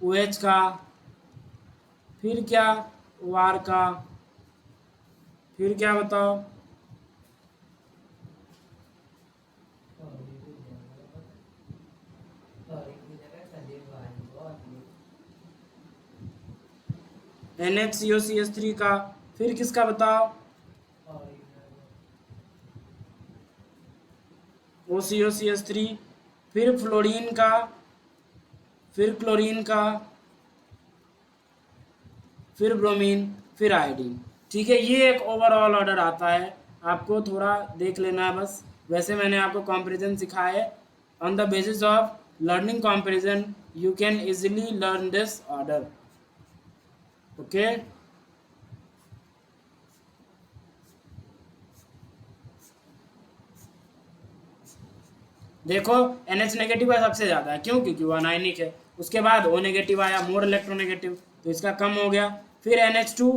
OH का, फिर क्या OR का, फिर क्या बताओ, NHCOCH3 का, फिर किसका बताओ, OCOCH3, फिर फ्लोरीन का, फिर क्लोरीन का, फिर ब्रोमीन, फिर आयोडीन। ठीक है, ये एक ओवरऑल ऑर्डर आता है, आपको थोड़ा देख लेना है बस। वैसे मैंने आपको कंपैरिजन सिखाया है, on the basis of learning comparison you can easily learn this order. Okay, देखो NH नेगेटिव है सबसे ज़्यादा है, क्यों, क्योंकि वो अनायनिक है। उसके बाद O नेगेटिव आया, मोर इलेक्ट्रोनेगेटिव, तो इसका कम हो गया। फिर NH2,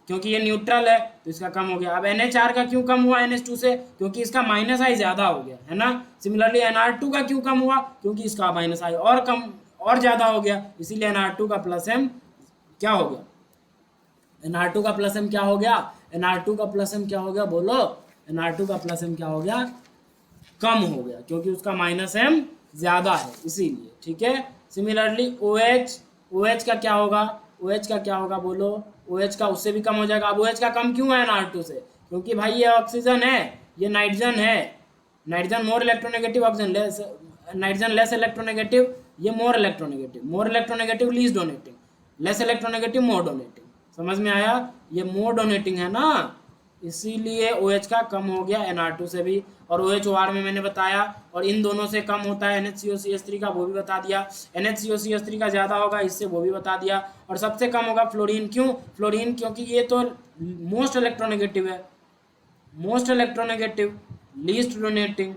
क्योंकि ये न्यूट्रल है तो इसका कम हो गया। अब NHR का क्यों कम हुआ NH2 से, क्योंकि इसका माइनस आई ज़्यादा हो गया है ना। सिमिलरली NR2 का क्यों कम हुआ, क्योंकि इसका माइनस आई और कम और ज़्यादा हो गया, इसीलिए NR2 का प्लस एम क्या हो गया, NR2 का प्लस एम क्या हो गया, NR2 का प्लस एम क्या हो गया, बोलो, NR2 का प्लस एम क्या हो गया, कम हो गया, क्योंकि उसका माइनस एम ज़्यादा है इसीलिए। ठीक है, सिमिलरली OH का क्या होगा, OH का क्या होगा बोलो, OH का उससे भी कम हो जाएगा। अब OH का कम क्यों है NR2 से, क्योंकि भाई ये ऑक्सीजन है, ये नाइट्रोजन है, nitrogen more electronegative, oxygen less, nitrogen less electronegative, ये more electronegative least donating, less electronegative more donating. समझ में आया, ये मोर डोनेटिंग है ना, इसीलिए OH का कम हो गया NR2 से भी। और OH OR में मैंने बताया, और इन दोनों से कम होता है NHCOCH3 का, वो भी बता दिया। NHCOCH3 का ज़्यादा होगा इससे, वो भी बता दिया। और सबसे कम होगा फ्लोरीन, क्यों फ्लोरीन, क्योंकि ये तो मोस्ट इलेक्ट्रोनेगेटिव है, most electronegative least donating,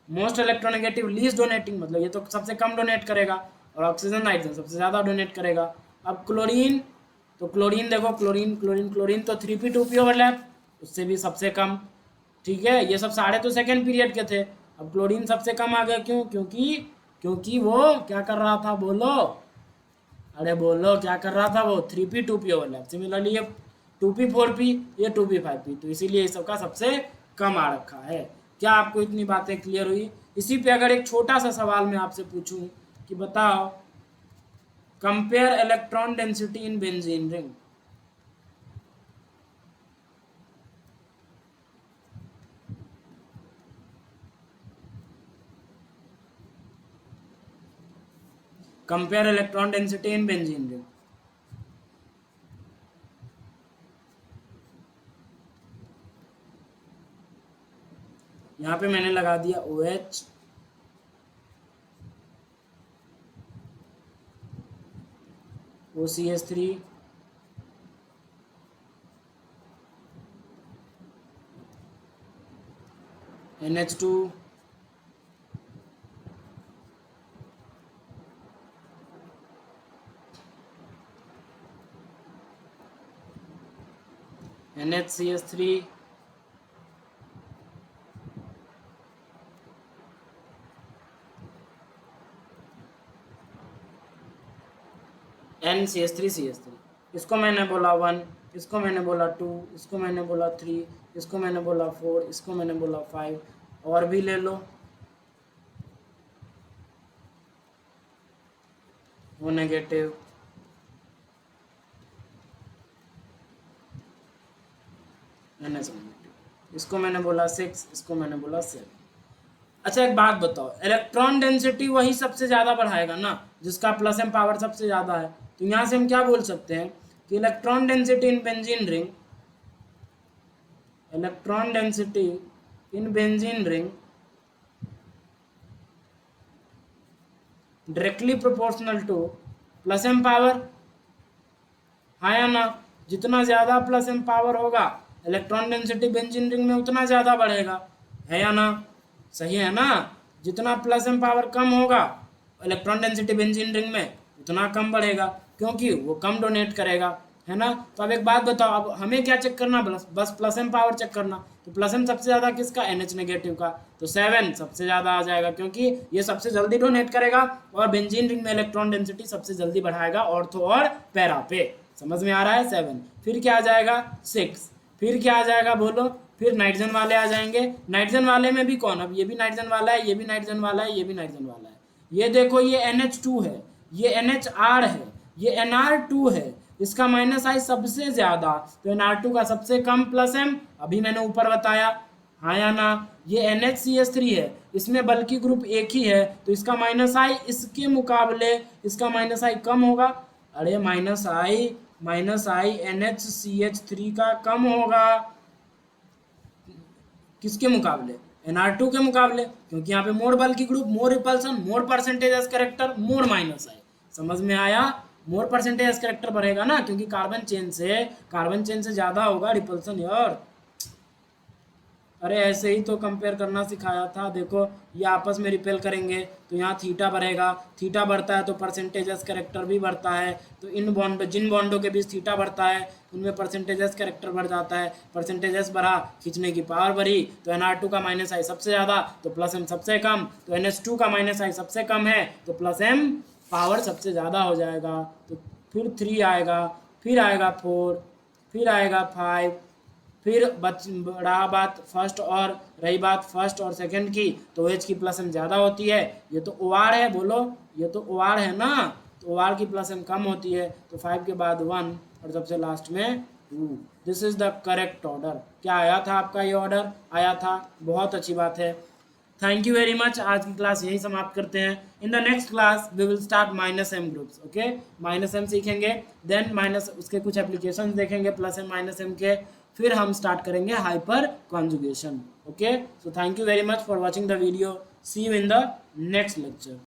most electronegative least donating, मतलब ये तो सबसे कम डोनेट करेगा, और ऑक्सीजन नाइट्रोजन सबसे ज़्यादा डोनेट करेगा। अब क्लोरीन, तो क्लोरीन देखो, क्लोरीन तो 3p2p ओवरलैप, उससे भी सबसे कम। ठीक है, ये सब सारे तो सेकेंड पीरियड के थे, अब क्लोरीन सबसे कम आ गया, क्यों, क्योंकि वो क्या कर रहा था बोलो, अरे बोलो क्या कर रहा था वो, 3p2p ओवरलैप। सिमिलरली ये 2p4p, ये 2p5p, तो इसीलिए इस सबका सबसे कम आ रखा है। क्या आपको इतनी बातें क्लियर हुई? इसी पे अगर एक छोटा सा सवाल मैं आपसे पूछूं कि बताओ, compare electron density in benzene ring. Compare electron density in benzene ring. यहाँ पे मैंने लगा दिया OH, OCH3, NH2, NHCH3, NCH3CH3। इसको मैंने बोला 1, इसको मैंने बोला 2, इसको मैंने बोला 3, इसको मैंने बोला 4, इसको मैंने बोला 5, और भी ले लो, वो नेगेटिव, NH नेगेटिव, इसको मैंने बोला 6, इसको मैंने बोला 7। अच्छा एक बात बताओ, इलेक्ट्रॉन डेंसिटी वही सबसे ज़्यादा बढ़ाएगा ना जिसका प्लस एम पावर सबसे ज़्यादा है, तो यहाँ से हम क्या बोल सकते हैं, कि electron density in benzene ring, electron density in benzene ring directly proportional to plus M power, हाँ या ना? जितना ज़्यादा प्लस एम पावर होगा इलेक्ट्रॉन डेंसिटी बेंजीन रिंग में उतना ज़्यादा बढ़ेगा, है या ना? सही है ना? जितना प्लस एम पावर कम होगा इलेक्ट्रॉन डेंसिटी बेंजीन रिंग में उतना कम बढ़ेगा, क्योंकि वो कम डोनेट करेगा, है ना? तो अब एक बात बताओ, अब हमें क्या चेक करना? बस प्लस एम पावर चेक करना। तो प्लस एम सबसे ज़्यादा किसका? NH नेगेटिव का, तो 7 सबसे ज़्यादा आ जाएगा, क्योंकि ये सबसे जल्दी डोनेट करेगा और बेंजीन रिंग में इलेक्ट्रॉन डेंसिटी सबसे जल्दी बढ़ाएगा ऑर्थो और पैरा पे। समझ में आ रहा है? 7। फिर क्या आ जाएगा? 6। फिर क्या आ जाएगा बोलो? फिर नाइट्रोजन वाले आ जाएंगे। नाइट्रोजन वाले में भी कौन? अब ये भी नाइट्रोजन वाला है, ये भी नाइट्रोजन वाला है, ये भी नाइट्रोजन वाला है। ये देखो, ये NH2 है, ये NHR है, ये NR2 है, इसका माइनस आई सबसे ज्यादा, तो NR2 का सबसे कम प्लस एम, अभी मैंने ऊपर बताया, हाँ या ना? ये NHCH3 है, इसमें बल्कि ग्रुप एक ही है, तो इसका माइनस आई इसके मुकाबले इसका माइनस आई कम होगा। अरे माइनस आई NHCH3 का कम होगा, किसके मुकाबले? NR2 के मुकाबले, क्योंकि यहाँ पे मोर बल की ग्रुप, मोर रिपल्सन, मोर परसेंटेज एज करेक्टर, मोर माइनस आई। समझ में आया? मोर परसेंटेज एज करेक्टर बढ़ेगा ना, क्योंकि कार्बन चेन से ज़्यादा होगा रिपल्सन यार। अरे ऐसे ही तो कंपेयर करना सिखाया था। देखो ये आपस में रिपेल करेंगे तो यहाँ थीटा बढ़ेगा, थीटा बढ़ता है तो परसेंटेजेस कैरेक्टर भी बढ़ता है, तो जिन बॉन्डों के बीच थीटा बढ़ता है उनमें परसेंटेजेस कैरेक्टर बढ़ जाता है, परसेंटेजेस बढ़ा, खींचने की पावर बढ़ी, तो NR2 का माइनस आई सबसे ज़्यादा तो प्लस एम सबसे कम, तो NH2 का माइनस आई सबसे कम है तो प्लस एम पावर सबसे ज़्यादा हो जाएगा। तो फिर 3 आएगा, फिर आएगा 4, फिर आएगा 5, फिर रहा बात फर्स्ट, और रही बात फर्स्ट और सेकंड की, तो OH की प्लस एम ज़्यादा होती है। ये तो OR है, बोलो ये तो OR है ना, तो OR की प्लस एम कम होती है, तो 5 के बाद 1 और सबसे लास्ट में 2। This is the correct order. क्या आया था आपका? ये ऑर्डर आया था, बहुत अच्छी बात है। Thank you very much. आज की क्लास यही समाप्त करते हैं। In the next class we will start minus M groups. Okay, minus M सीखेंगे, देन माइनस उसके कुछ एप्लीकेशन देखेंगे प्लस एम माइनस एम के, फिर हम स्टार्ट करेंगे hyperconjugation. Okay, so thank you very much for watching the video. See you in the next lecture.